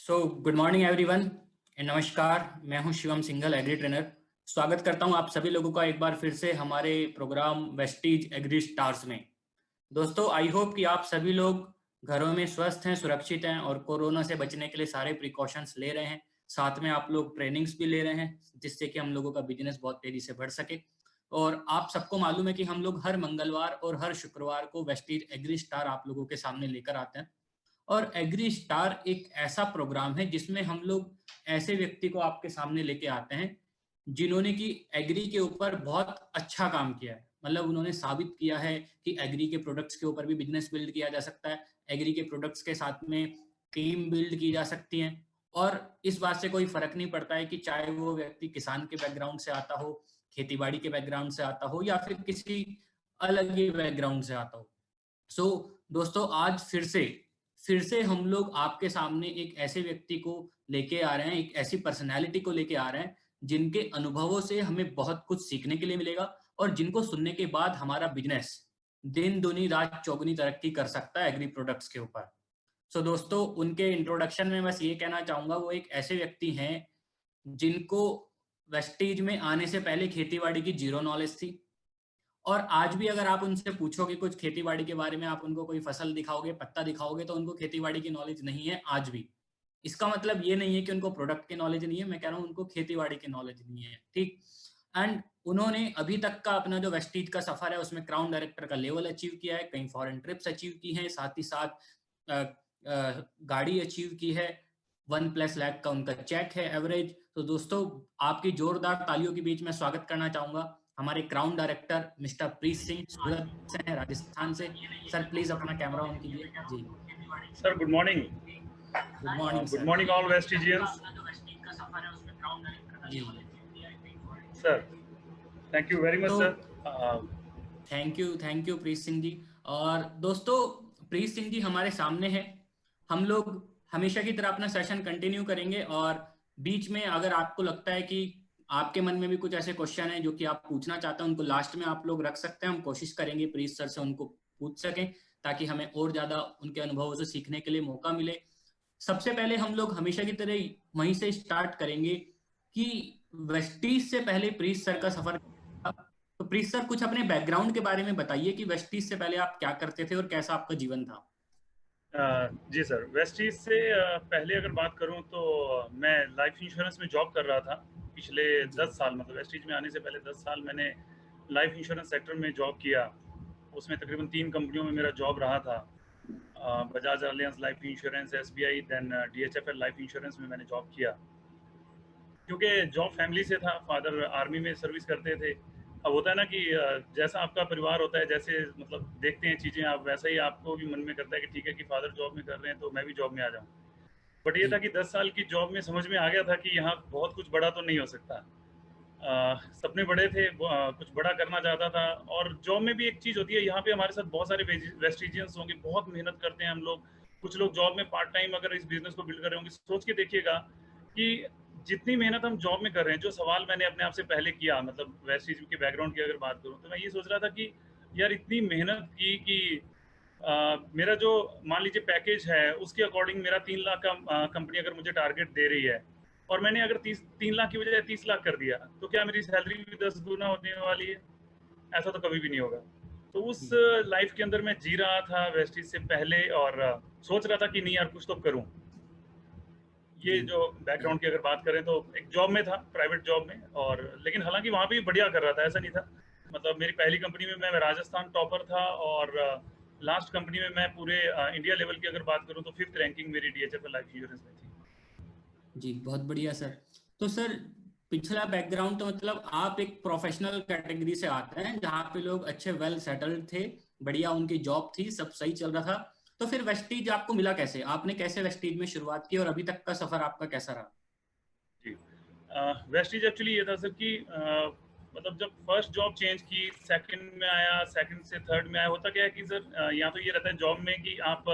Good morning everyone. नमस्कार, मैं हूं शिवम सिंघल, एग्री ट्रेनर। स्वागत करता हूं आप सभी लोगों का एक बार फिर से हमारे प्रोग्राम वेस्टीज एग्री स्टार्स में। दोस्तों, आई होप कि आप सभी लोग घरों में स्वस्थ हैं, सुरक्षित हैं और कोरोना से बचने के लिए सारे प्रिकॉशंस ले रहे हैं। साथ में आप लोग ट्रेनिंग्स भी ले रहे हैं जिससे कि हम लोगों का बिजनेस बहुत तेजी से बढ़ सके। और आप सबको मालूम है कि हम लोग हर मंगलवार और हर शुक्रवार को वेस्टीज एग्री स्टार आप लोगों के सामने लेकर आते हैं। और एग्री स्टार एक ऐसा प्रोग्राम है जिसमें हम लोग ऐसे व्यक्ति को आपके सामने लेके आते हैं जिन्होंने कि एग्री के ऊपर बहुत अच्छा काम किया है। मतलब उन्होंने साबित किया है कि एग्री के प्रोडक्ट्स के ऊपर भी बिजनेस बिल्ड किया जा सकता है, एग्री के प्रोडक्ट्स के साथ में टीम बिल्ड की जा सकती है। और इस बात से कोई फर्क नहीं पड़ता है कि चाहे वो व्यक्ति किसान के बैकग्राउंड से आता हो, खेतीबाड़ी के बैकग्राउंड से आता हो या फिर किसी अलग ही बैकग्राउंड से आता हो। दोस्तों, आज फिर से हम लोग आपके सामने एक ऐसे व्यक्ति को लेके आ रहे हैं, एक ऐसी पर्सनैलिटी को लेके आ रहे हैं जिनके अनुभवों से हमें बहुत कुछ सीखने के लिए मिलेगा और जिनको सुनने के बाद हमारा बिजनेस दिन दुनी रात चौगुनी तरक्की कर सकता है एग्री प्रोडक्ट्स के ऊपर। दोस्तों, उनके इंट्रोडक्शन में बस ये कहना चाहूंगा, वो एक ऐसे व्यक्ति हैं जिनको वेस्टीज में आने से पहले खेतीबाड़ी की जीरो नॉलेज थी। और आज भी अगर आप उनसे पूछोगे कुछ खेतीबाड़ी के बारे में, आप उनको कोई फसल दिखाओगे, पत्ता दिखाओगे, तो उनको खेतीबाड़ी की नॉलेज नहीं है आज भी। इसका मतलब ये नहीं है कि उनको प्रोडक्ट की नॉलेज नहीं है, मैं कह रहा हूँ उनको खेतीबाड़ी की नॉलेज नहीं है। ठीक। एंड उन्होंने अभी तक का अपना जो वेस्टीज का सफर है उसमें क्राउन डायरेक्टर का लेवल अचीव किया है, कई फॉरेन ट्रिप्स अचीव की हैं, साथ ही साथ गाड़ी अचीव की है, 1+ लाख का उनका चेक है एवरेज। तो दोस्तों, आपकी जोरदार तालियों के बीच में स्वागत करना चाहूंगा हमारे crown director mister Preet Singh, Surat से हैं, राजस्थान से। सर, प्लीज अपना कैमरा ऑन कीजिए। जी sir, good morning. Good morning good sir. Morning all Vestigeans. जी sir, thank you very much तो sir. Thank you Preet Singh ji. और दोस्तों, प्रीत सिंह जी हमारे सामने है। हम लोग हमेशा की तरह अपना सेशन कंटिन्यू करेंगे और बीच में अगर आपको लगता है कि आपके मन में भी कुछ ऐसे क्वेश्चन है जो कि आप पूछना चाहते हैं, उनको लास्ट में आप लोग रख सकते हैं। हम कोशिश करेंगे प्रीत सर से उनको पूछ सकें ताकि हमें और ज्यादा उनके अनुभवों से सीखने के लिए मौका मिले। सबसे पहले हम लोग हमेशा की तरह वहीं से स्टार्ट करेंगे कि वेस्टीज से पहले प्रीत सर का सफर। तो प्रीत सर, कुछ अपने बैकग्राउंड के बारे में बताइए कि वेस्टीज से पहले आप क्या करते थे और कैसा आपका जीवन था। जी सर, वेस्टीज से पहले अगर बात करूं तो मैं लाइफ इंश्योरेंस में जॉब कर रहा था पिछले जी 10 साल। मतलब वेस्टीज में आने से पहले 10 साल मैंने लाइफ इंश्योरेंस सेक्टर में जॉब किया। उसमें तकरीबन 3 कंपनियों में मेरा जॉब रहा था। Bajaj Allianz life insurance, SBI, then DHFL life insurance में मैंने जॉब किया। क्योंकि जॉब फैमिली से था, फादर आर्मी में सर्विस करते थे। अब होता है ना कि जैसा आपका परिवार होता है, जैसे मतलब देखते हैं चीज़ें आप, वैसा ही आपको भी मन में करता है कि ठीक है कि फादर जॉब में कर रहे हैं तो मैं भी जॉब में आ जाऊँ। बट ये जी था कि 10 साल की जॉब में समझ में आ गया था कि यहाँ बहुत कुछ बड़ा तो नहीं हो सकता। सपने बड़े थे, कुछ बड़ा करना चाहता था। और जॉब में भी एक चीज़ होती है, यहाँ पे हमारे साथ बहुत सारे वेस्टिजियंस होंगे, बहुत मेहनत करते हैं हम लोग। कुछ लोग जॉब में पार्ट टाइम अगर इस बिजनेस को बिल्ड कर रहे होंगे, सोच के देखिएगा कि जितनी मेहनत हम जॉब में कर रहे हैं। जो सवाल मैंने अपने आप से पहले किया, मतलब वेस्टिज के बैकग्राउंड की अगर बात करूँ, तो मैं ये सोच रहा था कि यार इतनी मेहनत की कि मेरा जो मान लीजिए पैकेज है उसके अकॉर्डिंग मेरा 3 लाख का कंपनी अगर मुझे टारगेट दे रही है और मैंने अगर 3 लाख की बजाय 30 लाख कर दिया, तो क्या मेरी सैलरी भी 10 गुना होने वाली है? ऐसा तो कभी भी नहीं होगा। तो उस जी लाइफ के अंदर मैं जी रहा था वेस्टीज से पहले, और सोच रहा था कि नहीं यार कुछ तो करूं। ये जी जो बैकग्राउंड की अगर बात करें तो एक जॉब में था, प्राइवेट जॉब में। और लेकिन हालांकि वहां भी बढ़िया कर रहा था, ऐसा नहीं था। मतलब मेरी पहली कंपनी में मैं राजस्थान टॉपर था, और लास्ट कंपनी में मैं पूरे इंडिया लेवल की अगर बात करूं तो 5th रैंकिंग मेरी डीएचएफएल लाइफ इंश्योरेंस में थी। जी बहुत बढ़िया सर। तो सर, पिछला बैकग्राउंड तो मतलब आप एक प्रोफेशनल कैटेगरी से आते हैं जहाँ पे लोग अच्छे वेल सेटल्ड थे, बढ़िया उनकी जॉब थी, सब सही चल रहा था। तो फिर वेस्टीज आपको मिला कैसे? आपने कैसे वेस्टीज में शुरुआत की और अभी तक का सफर आपका कैसा रहा? जी, वेस्टीज एक्चुअली ये था सर कि मतलब जब फर्स्ट जॉब चेंज की, सेकंड में आया, सेकंड से थर्ड में आया, होता क्या है कि सर यहाँ तो ये रहता है जॉब में कि आप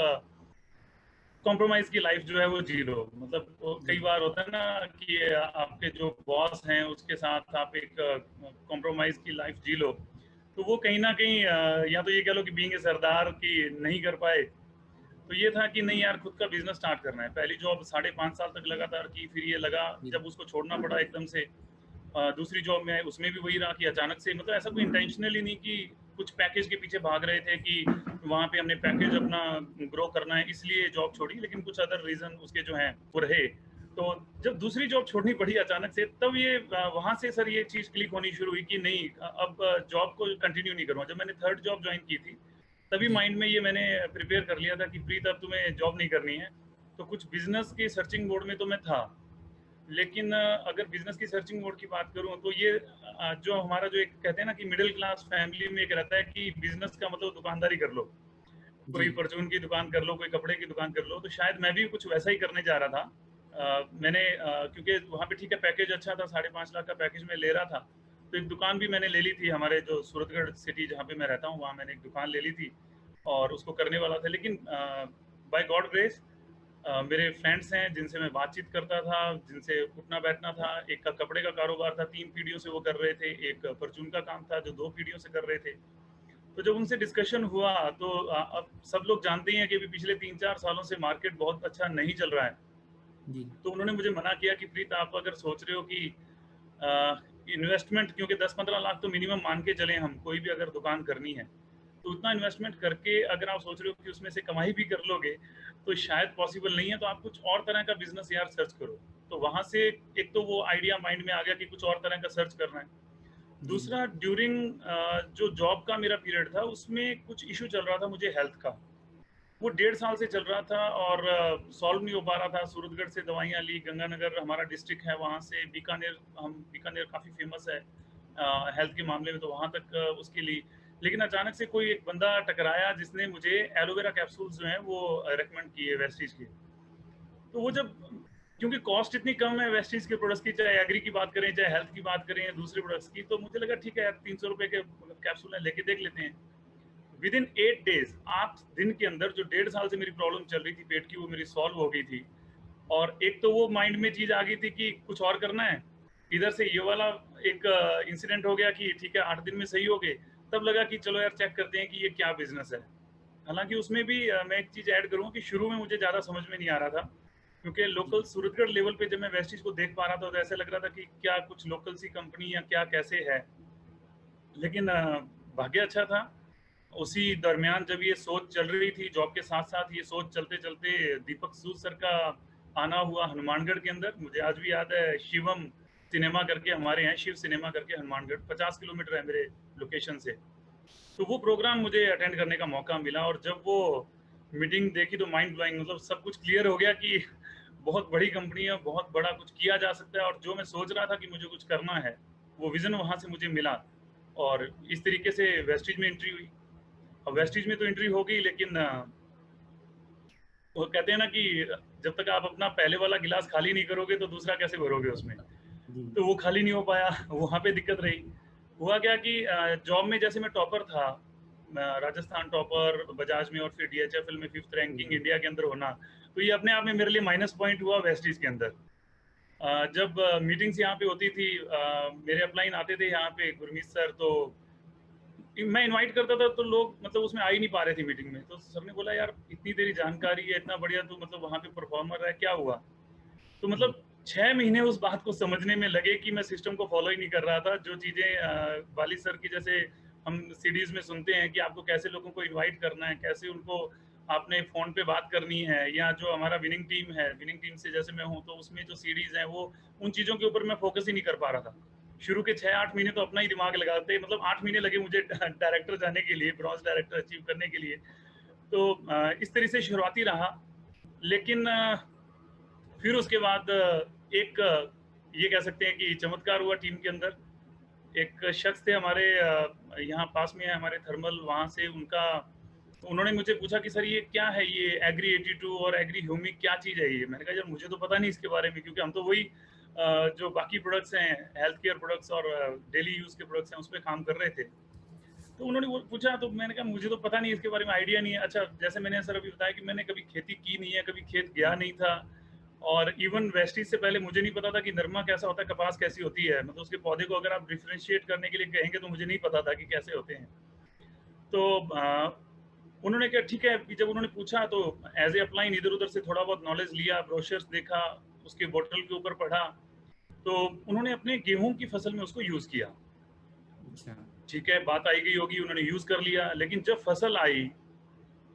कॉम्प्रोमाइज की लाइफ जो है वो जी लो। मतलब जी कई बार होता है ना कि आपके जो बॉस हैं उसके साथ आप एक कॉम्प्रोमाइज की लाइफ जी लो। तो वो कहीं ना कहीं या तो ये कह लो कि बीइंग ए सरदार की नहीं कर पाए, तो ये था कि नहीं यार, खुद का बिजनेस स्टार्ट करना है। पहली जॉब 5.5 साल तक लगातार की, फिर ये लगा जब उसको छोड़ना पड़ा एकदम से। दूसरी जॉब में उसमें भी वही रहा कि अचानक से, मतलब ऐसा कोई इंटेंशनली नहीं कि कुछ पैकेज के पीछे भाग रहे थे कि वहाँ पे हमने पैकेज अपना ग्रो करना है इसलिए जॉब छोड़ी, लेकिन कुछ अदर रीजन उसके जो हैं वो रहे। तो जब दूसरी जॉब छोड़नी पड़ी अचानक से, तब ये वहाँ से सर ये चीज़ क्लिक होनी शुरू हुई कि नहीं, अब जॉब को कंटिन्यू नहीं करूँगा। जब मैंने थर्ड जॉब ज्वाइन की थी, तभी जी माइंड में ये मैंने प्रिपेयर कर लिया था कि प्रीत अब तुम्हें जॉब नहीं करनी है। तो कुछ बिजनेस के सर्चिंग मोड में तो मैं था, लेकिन अगर बिजनेस की सर्चिंग मोड की बात करूं तो ये जो हमारा जो एक कहते हैं ना कि मिडिल क्लास फैमिली में एक रहता है कि बिजनेस का मतलब दुकानदारी कर लो, जी कोई परचून की दुकान कर लो, कोई कपड़े की दुकान कर लो। तो शायद मैं भी कुछ वैसा ही करने जा रहा था। मैंने क्योंकि वहाँ पे ठीक है पैकेज अच्छा था, 5.5 लाख का पैकेज मैं ले रहा था। तो एक दुकान भी मैंने ले ली थी, हमारे जो सूरतगढ़ सिटी जहाँ पे मैं रहता हूँ वहाँ मैंने एक दुकान ले ली थी और उसको करने वाला था। लेकिन बाय गॉड ग्रेस मेरे फ्रेंड्स हैं जिनसे मैं बातचीत करता था, जिनसे उठना बैठना था। एक का कपड़े का कारोबार था, 3 पीढ़ियों से वो कर रहे थे। एक परचून का काम था जो 2 पीढ़ियों से कर रहे थे। तो जब उनसे डिस्कशन हुआ तो अब सब लोग जानते ही हैं कि अभी पिछले 3-4 सालों से मार्केट बहुत अच्छा नहीं चल रहा है। जी तो उन्होंने मुझे मना किया कि प्रीत, आप अगर सोच रहे हो कि इन्वेस्टमेंट, क्योंकि 10-15 लाख तो मिनिमम मान के चले हम, कोई भी अगर दुकान करनी है तो उतना इन्वेस्टमेंट करके अगर आप सोच रहे हो कि उसमें से कमाई भी कर लोगे तो शायद पॉसिबल नहीं है। तो आप कुछ और तरह का बिजनेस यार सर्च करो। तो वहां से एक तो वो आइडिया माइंड में आ गया कि कुछ और तरह का सर्च करना है। जी दूसरा, ड्यूरिंग जो जॉब का मेरा पीरियड था उसमें कुछ इशू चल रहा था मुझे हेल्थ का। वो 1.5 साल से चल रहा था और सॉल्व नहीं हो पा रहा था। सूरतगढ़ से दवाइयाँ ली, गंगानगर हमारा डिस्ट्रिक्ट है, वहाँ से बीकानेर, हम बीकानेर काफ़ी फेमस है हेल्थ के मामले में, तो वहाँ तक उसकी ली। लेकिन अचानक से कोई एक बंदा टकराया जिसने मुझे एलोवेरा कैप्सूल्स जो हैं वो रेकमेंड किए वेस्टीज के। तो वो जब, क्योंकि कॉस्ट इतनी कम है वेस्टीज के प्रोडक्ट्स की, चाहे एग्री की बात करें, चाहे हेल्थ की बात करें या दूसरे प्रोडक्ट्स की, तो मुझे लगा ठीक है यार, 300 रुपये के कैप्सूल है, लेके देख लेते हैं। विद इन 8 डेज, 8 दिन के अंदर, जो 1.5 साल से मेरी प्रॉब्लम चल रही थी पेट की, वो मेरी सॉल्व हो गई थी। और एक तो वो माइंड में चीज आ गई थी कि कुछ और करना है, इधर से ये वाला एक इंसिडेंट हो गया कि ठीक है 8 दिन में सही हो गए। तब लगा कि चलो यार चेक करते हैं कि ये क्या बिजनेस है। हालांकि उसमें भी मैं एक चीज ऐड करूँ कि शुरू में मुझे ज्यादा समझ में नहीं आ रहा था, क्योंकि जी लोकल सूरतगढ़ लेवल पे जब मैं वेस्टीज को देख पा रहा था तो ऐसा लग रहा था कि क्या कुछ लोकल सी कंपनी या क्या कैसे है। लेकिन भाग्य अच्छा था, उसी दरमियान जब ये सोच चल रही थी जॉब के साथ साथ, ये सोच चलते चलते दीपक सूद सर का आना हुआ हनुमानगढ़ के अंदर। मुझे आज भी याद है, शिवम सिनेमा करके हमारे यहाँ, शिव सिनेमा करके, हनुमानगढ़ 50 किलोमीटर है मेरे लोकेशन से। तो वो प्रोग्राम मुझे अटेंड करने का मौका मिला और जब वो मीटिंग देखी तो माइंड ब्लोइंग, मतलब सब कुछ क्लियर हो गया कि बहुत बड़ी कंपनी है, बहुत बड़ा कुछ किया जा सकता है। और जो मैं सोच रहा था कि मुझे कुछ करना है, वो विजन वहां से मुझे मिला और इस तरीके से वेस्टीज में एंट्री हुई। अब जी वेस्टीज में तो एंट्री हो गई, लेकिन वो कहते हैं ना कि जब तक आप अपना पहले वाला गिलास खाली नहीं करोगे तो दूसरा कैसे भरोगे उसमें। जी तो वो खाली नहीं हो पाया, वहाँ पे दिक्कत रही। हुआ क्या कि जॉब में जैसे मैं टॉपर था, राजस्थान टॉपर बजाज में, और फिर डीएचएफएल में 5th रैंकिंग जी इंडिया के अंदर होना, तो ये अपने आप में मेरे लिए माइनस पॉइंट हुआ वेस्टीज के अंदर। जब मीटिंग्स यहाँ पे होती थी, मेरे अपलाइन आते थे यहाँ पे गुरमीत सर, तो मैं इनवाइट करता था तो लोग मतलब उसमें आ ही नहीं पा रहे थे मीटिंग में। तो सर ने बोला यार इतनी तेरी जानकारी है, इतना बढ़िया तू मतलब वहाँ पे परफॉर्मर है, क्या हुआ। तो जी मतलब 6 महीने उस बात को समझने में लगे कि मैं सिस्टम को फॉलो ही नहीं कर रहा था। जो चीज़ें वाली सर की, जैसे हम सीडीज में सुनते हैं कि आपको कैसे लोगों को इनवाइट करना है, कैसे उनको आपने फ़ोन पे बात करनी है, या जो हमारा विनिंग टीम है, विनिंग टीम से जैसे मैं हूँ, तो उसमें जो सीडीज हैं वो, उन चीज़ों के ऊपर मैं फोकस ही नहीं कर पा रहा था। शुरू के 6-8 महीने तो अपना ही दिमाग लगाते, मतलब 8 महीने लगे मुझे डायरेक्टर जाने के लिए, ब्रॉन्ज डायरेक्टर अचीव करने के लिए। तो इस तरह से शुरुआती रहा। लेकिन फिर उसके बाद एक ये कह सकते हैं कि चमत्कार हुआ टीम के अंदर। एक शख्स थे हमारे, यहाँ पास में है हमारे थर्मल, वहाँ से उनका, उन्होंने मुझे पूछा कि सर ये क्या है, ये एग्री 82 और एग्री ह्यूमिक क्या चीज़ है ये। मैंने कहा यार मुझे तो पता नहीं इसके बारे में, क्योंकि हम तो वही जो बाकी प्रोडक्ट्स हैं, हेल्थ केयर प्रोडक्ट्स और डेली यूज़ के प्रोडक्ट्स हैं, उस पर काम कर रहे थे। तो उन्होंने वो पूछा तो मैंने कहा मुझे तो पता नहीं, इसके बारे में आइडिया नहीं है। अच्छा, जैसे मैंने सर अभी बताया कि मैंने कभी खेती की नहीं है, कभी खेत गया नहीं था, और इवन वेस्टीज से पहले मुझे नहीं पता था कि नरमा कैसा होता है, कपास कैसी होती है। मतलब उसके पौधे को अगर आप डिफ्रेंशिएट करने के लिए कहेंगे तो मुझे नहीं पता था कि कैसे होते हैं। तो उन्होंने कहा ठीक है। जब उन्होंने पूछा तो एज ए अपलाइन इधर उधर से थोड़ा बहुत नॉलेज लिया, ब्रोशर्स देखा, उसके बोतल के ऊपर पढ़ा, तो उन्होंने अपने गेहूं की फसल में उसको यूज किया। अच्छा। ठीक है, बात आई गई होगी, उन्होंने यूज कर लिया, लेकिन जब फसल आई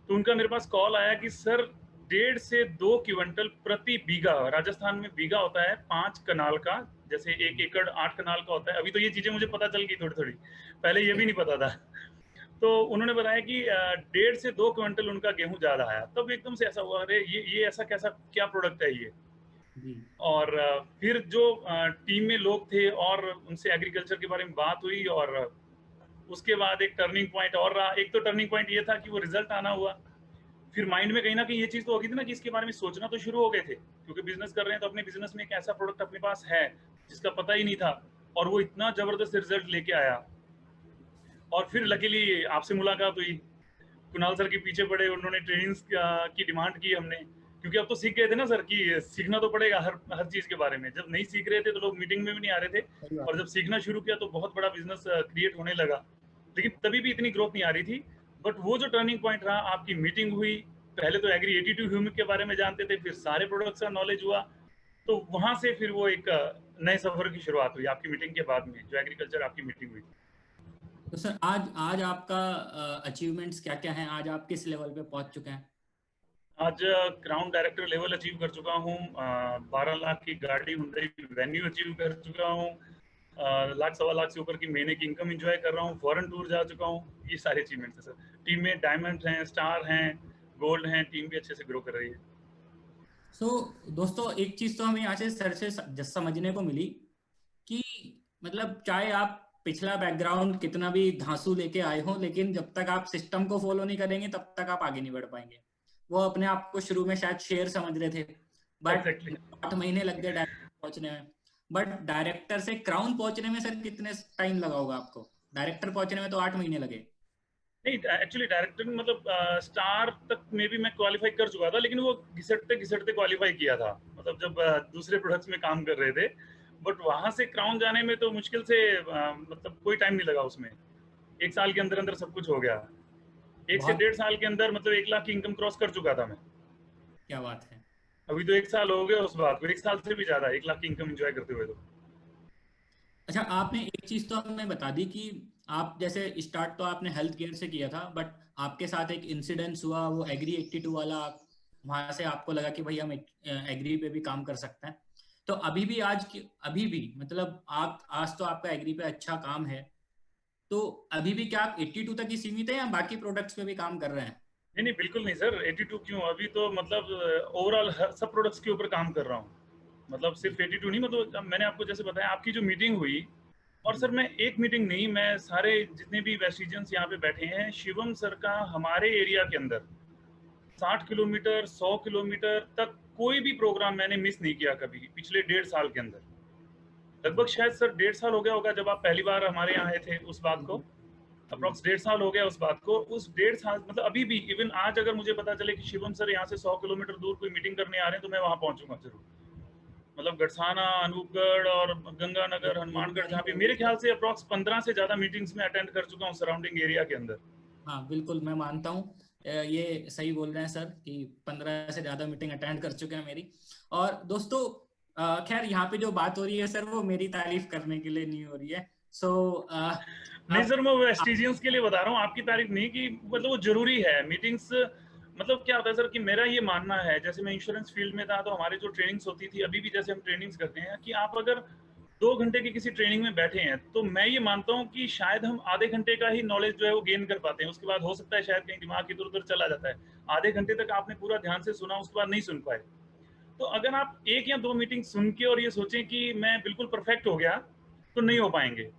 तो उनका मेरे पास कॉल आया कि सर 1.5 से 2 क्विंटल प्रति बीघा, राजस्थान में बीघा होता है 5 कनाल का, जैसे 1 एकड़ 8 कनाल का होता है। अभी तो ये चीजें मुझे पता चल गई थोड़ी थोड़ी, पहले ये भी नहीं पता था। तो उन्होंने बताया कि 1.5 से 2 क्विंटल उनका गेहूं ज्यादा आया। तब एकदम से ऐसा हुआ, अरे ये ऐसा कैसा, क्या प्रोडक्ट है ये। जी। और फिर जो टीम में लोग थे और उनसे एग्रीकल्चर के बारे में बात हुई, और उसके बाद एक टर्निंग पॉइंट और रहा। एक तो टर्निंग पॉइंट ये था कि वो रिजल्ट आना हुआ, फिर माइंड में कहीं ना कहीं ये चीज तो होगी थी ना कि इसके बारे में सोचना तो शुरू हो गए थे, क्योंकि बिजनेस कर रहे हैं तो अपने बिजनेस में एक ऐसा प्रोडक्ट अपने पास है जिसका पता ही नहीं था, और वो इतना जबरदस्त रिजल्ट लेके आया। और फिर लकीली आपसे मुलाकात हुई, कुणाल सर के पीछे पड़े, उन्होंने ट्रेनिंग्स की डिमांड की हमने, क्योंकि अब तो सीख गए थे ना सर कि सीखना तो पड़ेगा हर चीज के बारे में। जब नहीं सीख रहे थे तो लोग मीटिंग में भी नहीं आ रहे थे, सही बात और जब सीखना शुरू किया तो बहुत बड़ा बिजनेस क्रिएट होने लगा। लेकिन तभी भी इतनी ग्रोथ नहीं आ रही थी। बट वो जो टर्निंग पॉइंट रहा, आपकी मीटिंग हुई, पहले तो एग्री 82 ह्यूमिक के बारे में जानते थे, फिर सारे प्रोडक्ट्स का नॉलेज हुआ, तो वहां से फिर वो एक नए सफर की शुरुआत हुई आपकी मीटिंग के बाद में, जो एग्रीकल्चर आपकी मीटिंग हुई थी। तो सर आज आज आपका अचीवमेंट्स क्या क्या हैं? आज आप किस लेवल पे पहुंच चुके हैं? आज क्राउन डायरेक्टर लेवल अचीव कर चुका हूँ, 12 लाख की गाड़ी हुंडई वेन्यू अचीव कर चुका हूँ, लाख सवा लाख से ऊपर की महीने की इनकम एंजॉय कर रहा हूँ, फॉरेन टूर जा चुका हूँ। ये सारे अचीवमेंट्स हैं सर। टीम में डायमंड हैं, स्टार हैं, गोल्ड हैं, टीम भी अच्छे से ग्रो कर रही है। सो दोस्तों, एक चीज तो हमें यहाँ से सर से समझने को मिली कि मतलब चाहे आप पिछला बैकग्राउंड कितना भी धांसू लेके आए हो, लेकिन जब तक आप सिस्टम को फॉलो नहीं करेंगे तब तक आप आगे नहीं बढ़ पाएंगे। वो अपने आप को शुरू में शायद शेर समझ रहे थे, बट एग्जैक्टली। 8 महीने लग गए डायरेक्टर पहुंचने में। बट डायरेक्टर से क्राउन पहुंचने में सर कितने टाइम लगा होगा आपको? डायरेक्टर पहुंचने में तो 8 महीने लगे। नहीं, एक्चुअली डायरेक्टर मतलब स्टार तक में भी मैं क्वालिफाई कर चुका था, लेकिन वो घिसटते घिसटते क्वालिफाई किया था, मतलब जब दूसरे प्रोडक्ट्स में काम कर रहे थे। बट वहां से क्राउन जाने में तो मुश्किल से मतलब कोई टाइम नहीं लगा उसमें। 1 साल के अंदर अंदर सब कुछ हो गया। 1 से 1.5 साल के अंदर मतलब 1 लाख की इनकम क्रॉस कर चुका था मैं। क्या बात है। अभी तो 1 साल हो गया उस बात को, 1 साल से भी ज्यादा, 1 लाख की इनकम एंजॉय करते हुए तो। अच्छा, आपने एक चीज तो हमें बता दी कि आप जैसे स्टार्ट तो आपने हेल्थ केयर से किया था, बट आपके साथ एक इंसिडेंस हुआ वो एग्री 82 वाला। वहां से आपको लगा कि भाई हम एग्री पे भी काम कर सकते हैं। तो अभी भी अभी भी मतलब आप आज तो आपका एग्री पे अच्छा काम है, तो अभी भी क्या आप 82 तक ही सीमित है या बाकी प्रोडक्ट्स पे भी काम कर रहे हैं? नहीं नहीं, बिल्कुल नहीं सर, 82 क्यों, अभी तो मतलब ओवरऑल सब प्रोडक्ट्स के ऊपर काम कर रहा हूँ। मतलब जी। सिर्फ 82 नहीं, मतलब मैंने आपको जैसे बताया, आपकी जो मीटिंग हुई, और जी। सर मैं एक मीटिंग नहीं, मैं सारे जितने भी वेस्टिजियंस यहाँ पे बैठे हैं, शिवम सर का हमारे एरिया के अंदर 60 किलोमीटर 100 किलोमीटर तक कोई भी प्रोग्राम मैंने मिस नहीं किया कभी पिछले 1.5 साल के अंदर। लगभग शायद सर 1.5 साल हो गया होगा जब आप पहली बार हमारे यहाँ आए थे उस बात को। बिल्कुल। जी। अप्रॉक्स 1.5 साल हो गया उस बात को। उस 1.5 साल मतलब अभी भी इवन आज अगर मुझे पता चले कि शिवम सर यहाँ से 100 किलोमीटर दूर कोई मीटिंग करने आ रहे हैं तो मैं वहां पहुंचूंगा जरूर। मतलब गढ़साना, अनूपगढ़ और गंगानगर, ये भी हनुमानगढ़, टाइम जहाँ पे होगी मेरे सर। ख्याल से अप्रॉक्स 15 से ज्यादा मीटिंग्स में अटेंड कर चुका हूँ सराउंडिंग एरिया के अंदर। हाँ बिल्कुल, मैं मानता हूँ। ये सही बोल रहे हैं सर कि 15 से ज्यादा मीटिंग अटेंड कर चुके हैं मेरी। और दोस्तों, खैर यहाँ पे जो बात हो रही है सर वो मेरी तारीफ करने के लिए नहीं हो रही है। सो नहीं अब सर, मैं वेस्टिजियंस के लिए बता रहा हूँ, आपकी तारीफ नहीं, कि मतलब वो जरूरी है मीटिंग्स। मतलब क्या होता है सर कि मेरा ये मानना है, जैसे मैं इंश्योरेंस फील्ड में था तो हमारे जो ट्रेनिंग्स होती थी, अभी भी जैसे हम ट्रेनिंग्स करते हैं, कि आप अगर 2 घंटे की किसी ट्रेनिंग में बैठे हैं तो मैं ये मानता हूँ कि शायद हम आधे घंटे का ही नॉलेज जो है वो गेन कर पाते हैं। उसके बाद हो सकता है शायद कहीं दिमाग इधर उधर चला जाता है। आधे घंटे तक आपने पूरा ध्यान से सुना, उसके बाद नहीं सुन पाए। तो अगर आप 1 या 2 मीटिंग सुन के और ये सोचें कि मैं बिल्कुल परफेक्ट हो गया, तो नहीं हो पाएंगे।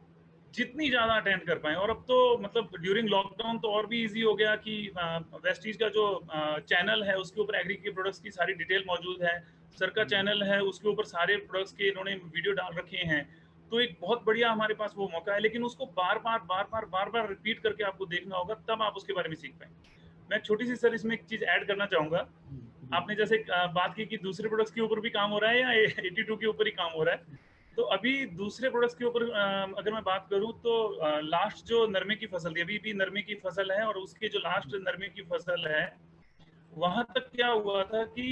जितनी ज़्यादा अटेंड कर पाएँ। और अब तो मतलब ड्यूरिंग लॉकडाउन तो और भी ईज़ी हो गया कि वेस्टीज का जो चैनल है उसके ऊपर एग्री के प्रोडक्ट्स की सारी डिटेल मौजूद है। सर का जी। चैनल है, उसके ऊपर सारे प्रोडक्ट्स के इन्होंने वीडियो डाल रखे हैं। तो एक बहुत बढ़िया हमारे पास वो मौका है, लेकिन उसको बार-बार रिपीट करके आपको देखना होगा, तब आप उसके बारे में सीख पाएँगे। मैं एक छोटी-सी सर इसमें एक चीज़ ऐड करना चाहूँगा। जी। आपने जैसे बात की कि दूसरे प्रोडक्ट्स के ऊपर भी काम हो रहा है या 82 के ऊपर ही काम हो रहा है। तो अभी दूसरे प्रोडक्ट्स के ऊपर अगर मैं बात करूं तो लास्ट जो नरमे की फसल थी, अभी भी नरमे की फसल है, और उसके जो लास्ट नरमे की फसल है वहां तक क्या हुआ था कि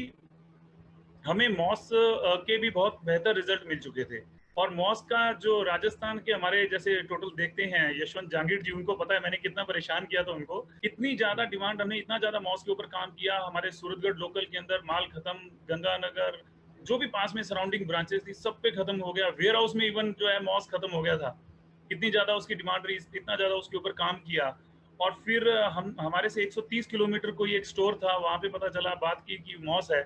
हमें मॉस के भी बहुत बेहतर रिजल्ट मिल चुके थे। और मॉस का जो राजस्थान के हमारे जैसे टोटल देखते हैं यशवंत जहांगीर जी, उनको पता है मैंने कितना परेशान किया था उनको, इतनी ज्यादा डिमांड, हमने इतना ज्यादा मॉस के ऊपर काम किया, हमारे सूरतगढ़ लोकल के अंदर माल खत्म, गंगानगर जो भी पास में सराउंडिंग ब्रांचेस थी सब पे खत्म हो गया, वेयर हाउस में इवन जो है मॉस खत्म हो गया था, इतनी ज्यादा उसकी डिमांड रही, इतना ज्यादा उसके ऊपर काम किया। और फिर हम हमारे से 130 किलोमीटर कोई एक स्टोर था, वहां पे पता चला, बात की कि मॉस है।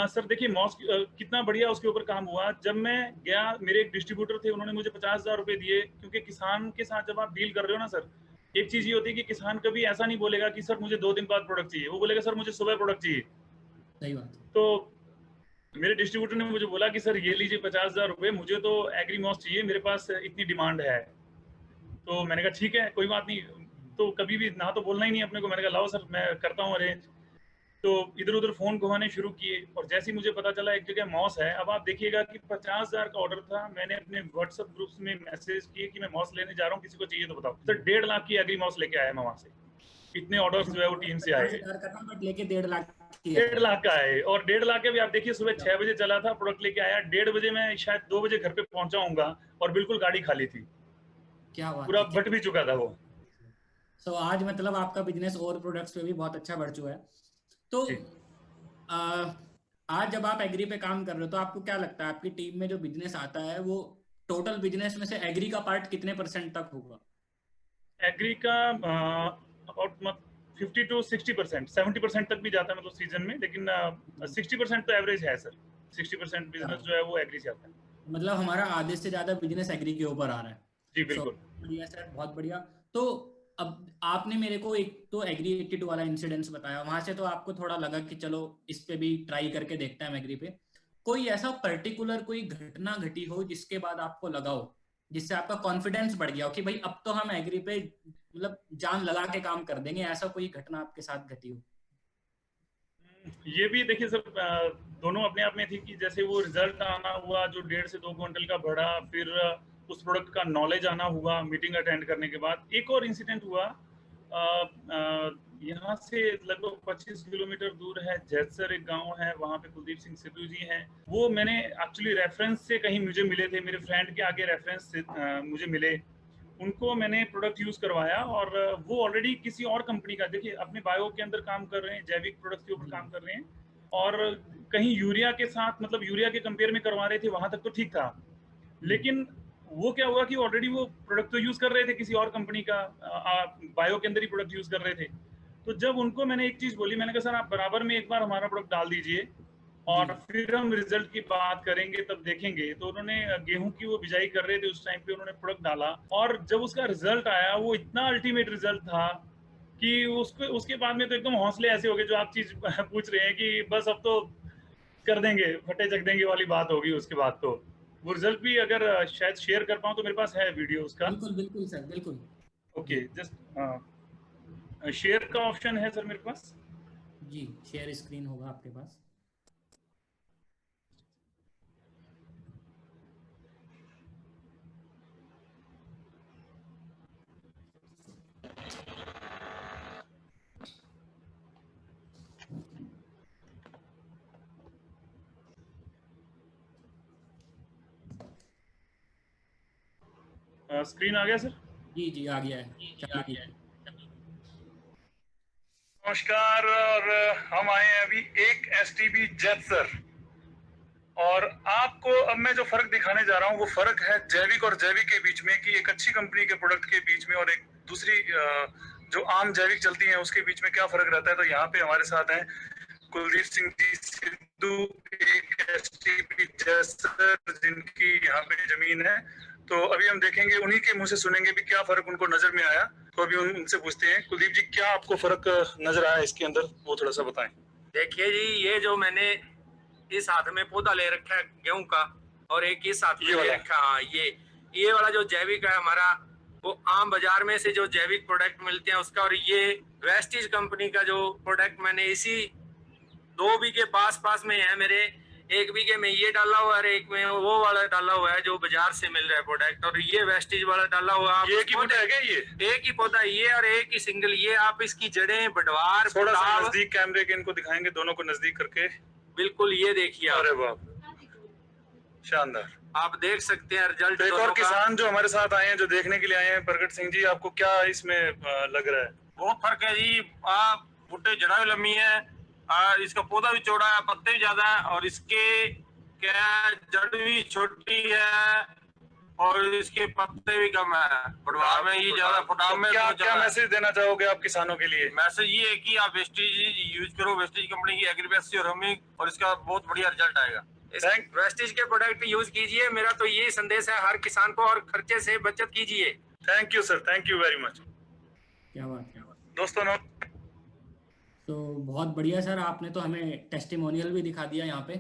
सर देखिए मॉस कितना बढ़िया उसके ऊपर काम हुआ। जब मैं गया, मेरे एक डिस्ट्रीब्यूटर थे, उन्होंने मुझे 50,000 रुपए दिए, क्योंकि किसान के साथ जब आप डील कर रहे हो ना सर, एक चीज ये होती है कि किसान कभी ऐसा नहीं बोलेगा कि सर मुझे 2 दिन बाद प्रोडक्ट चाहिए, वो बोलेगा सर मुझे सुबह प्रोडक्ट चाहिए। सही बात। तो मेरे डिस्ट्रीब्यूटर ने मुझे बोला कि सर ये लीजिए 50,000 रुपए, मुझे तो एग्री मॉस चाहिए, मेरे पास इतनी डिमांड है। तो मैंने कहा ठीक है कोई बात नहीं, तो कभी भी ना तो बोलना ही नहीं अपने को। मैंने कहा लाओ सर मैं करता हूँ अरेंज। तो इधर उधर फोन घुमाने शुरू किए, और जैसे ही मुझे पता चला एक जगह मॉस है, अब आप देखिएगा कि 50,000 का ऑर्डर था, मैंने अपने व्हाट्सएप ग्रुप्स में मैसेज किए कि मैं मॉस लेने जा रहा हूँ, किसी को चाहिए तो बताओ। सर 1.5 लाख की एग्री मॉस लेके आया मैं वहां से, इतने ऑर्डर्स जो है वो टीम से आए। 50,000 का था बट लेके 1.5 लाख की 1.5 लाख का है, और 1.5 लाख के भी आप देखिए सुबह 6 बजे चला था, प्रोडक्ट लेके आया 1:30 बजे, मैं शायद 2 बजे घर पे पहुंचा होऊंगा, और बिल्कुल गाड़ी खाली थी, क्या बात पूरा है, बट भी चुका था वो। सो आज मतलब आपका बिजनेस और प्रोडक्ट्स पे भी बहुत अच्छा बढ़ चुका है। तो जी आ, आज जब आप एग्री पे काम कर रहे हो तो आपको क्या लगता है आपकी टीम में जो बिजनेस आता है वो टोटल बिजनेस में से एग्री का पार्ट कितने % तक होगा? एग्री का अबाउट 50 to 60%, 70% तक भी जाता है मतलब सीजन में, लेकिन 60% तो एवरेज है सर। 60% बिजनेस जो है वो एग्री से आता है। मतलब हमारा आधे से ज्यादा बिजनेस एग्री के ऊपर आ रहा है। जी सो बिल्कुल। बढ़िया सर, बहुत बढ़िया। तो अब आपने मेरे को एक तो एग्री 82 वाला इंसिडेंस बताया, वहां से तो आपको थोड़ा लगा कि चलो इस पे भी ट्राई करके देखते हैं एग्री पे। कोई ऐसा पर्टिकुलर कोई घटना घटी हो जिसके बाद आपको लगा हो, जिससे आपका कॉन्फिडेंस बढ़ गया हो कि भाई अब तो हम एग्री पे मतलब जान लगा के काम कर देंगे, ऐसा कोई घटना आपके साथ घटी हो? ये भी देखिए सर, दोनों अपने आप में थी कि जैसे वो रिजल्ट आना हुआ जो 1.5 से 2 क्विंटल का बढ़ा, फिर उस प्रोडक्ट का नॉलेज आना हुआ मीटिंग अटेंड करने के बाद। एक और इंसिडेंट हुआ, यहाँ से लगभग 25 किलोमीटर दूर है जैतसर, एक गांव है, वहाँ पे कुलदीप सिंह सिद्धू जी हैं। वो मैंने एक्चुअली रेफरेंस से कहीं मुझे मिले थे, मेरे फ्रेंड के आगे रेफरेंस से मुझे मिले, उनको मैंने प्रोडक्ट यूज करवाया, और वो ऑलरेडी किसी और कंपनी का, देखिए अपने बायो के अंदर काम कर रहे हैं, जैविक प्रोडक्ट्स के ऊपर काम कर रहे हैं, और कहीं यूरिया के साथ, मतलब यूरिया के कंपेयर में करवा रहे थे, वहां तक तो ठीक था। लेकिन वो क्या हुआ कि ऑलरेडी वो प्रोडक्ट तो यूज कर रहे थे किसी और कंपनी का, बायो के अंदर ही प्रोडक्ट यूज कर रहे थे। तो जब उनको मैंने एक चीज बोली, मैंने कहा सर आप बराबर में एक बार हमारा प्रोडक्ट डाल दीजिए, और फिर हम रिजल्ट की बात करेंगे तब देखेंगे। तो उन्होंने गेहूं की वो बिजाई कर रहे थे उस टाइम पे, उन्होंने प्रोडक्ट डाला, और जब उसका रिजल्ट आया वो इतना अल्टीमेट रिजल्ट था कि उसको, उसके बाद में तो एकदम हौसले ऐसे हो गए जो आप चीज पूछ रहे हैं कि बस अब तो कर देंगे, फटे चक देंगे वाली बात होगी उसके बाद। तो वो रिजल्ट भी अगर शायद शेयर कर पाऊँ तो मेरे पास है वीडियो उसका। बिल्कुल बिल्कुल सर, बिल्कुल। ओके, जी जस्ट शेयर का ऑप्शन है सर मेरे पास। जी, शेयर स्क्रीन होगा आपके पास। स्क्रीन आ गया सर? जी जी आ गया है, चालू कीजिए। नमस्कार, और हम आए हैं अभी एक एसटीबी जैतसर, और आपको अब मैं जो फर्क दिखाने जा रहा हूँ वो फर्क है जैविक और जैविक के बीच में, कि एक अच्छी कंपनी के प्रोडक्ट के बीच में और एक दूसरी जो आम जैविक चलती है उसके बीच में क्या फर्क रहता है। तो यहाँ पे हमारे साथ हैं कुलदीप सिंह जी सिद्धू, एक एसटीबी जैतसर, जिनकी यहाँ पे जमीन है। तो अभी हम देखेंगे, उन्हीं के मुंह से सुनेंगे भी क्या फर्क उनको नजर में आया। तो अभी उनसे पूछते हैं, कुलदीप जी क्या आपको फर्क नजर आया इसके अंदर, वो थोड़ा सा बताएं। देखिए जी, ये जो मैंने इस हाथ में पौधा ले रखा है गेहूं का, और एक इस हाथ में ले रखा, हाँ ये वाला जो जैविक है हमारा, वो आम बाजार में से जो जैविक प्रोडक्ट मिलते हैं उसका, और ये वेस्टीज कंपनी का जो प्रोडक्ट मैंने इसी 2 बीघे पास में है मेरे, एक बीघे में ये डाला हुआ है, एक में वो वाला डाला हुआ है जो बाजार से मिल रहा है प्रोडक्ट, और ये वेस्टेज वाला डाला हुआ है। ये एक ही पौधा है क्या? ये एक ही पौधा ये और एक ही सिंगल ये। आप इसकी जड़ें बढ़वार थोड़ा सा नजदीक कैमरे के इनको दिखाएंगे, दोनों को नजदीक करके। बिल्कुल, ये देखिए। अरे बाप, शानदार। आप देख सकते हैं रिजल्ट। एक और किसान जो हमारे साथ आए हैं, जो देखने के लिए आए हैं, प्रगट सिंह जी, आपको क्या इसमें लग रहा है? बहुत फर्क है जी। बूटे जड़ा भी लंबी है, इसका पौधा भी चौड़ा है, पत्ते भी ज्यादा है, और इसके क्या जड़ भी छोटी है और इसके पत्ते भी कम है। फुटवार में ही ज्यादा, फुटाव में क्या मैसेज देना चाहोगे आप किसानों के लिए? मैसेज ये है कि आप वेस्टेज यूज करो, वेस्टेज कंपनी की एग्रीबेस्ट और हमिंग, और इसका बहुत बढ़िया रिजल्ट आएगा। वेस्टेज के प्रोडक्ट यूज कीजिए, मेरा तो यही संदेश है हर किसान को, और खर्चे से बचत कीजिए। Thank you sir, thank you very much. क्या बात है दोस्तों। तो बहुत बढ़िया सर, आपने तो हमें टेस्टिमोनियल भी दिखा दिया यहाँ पे।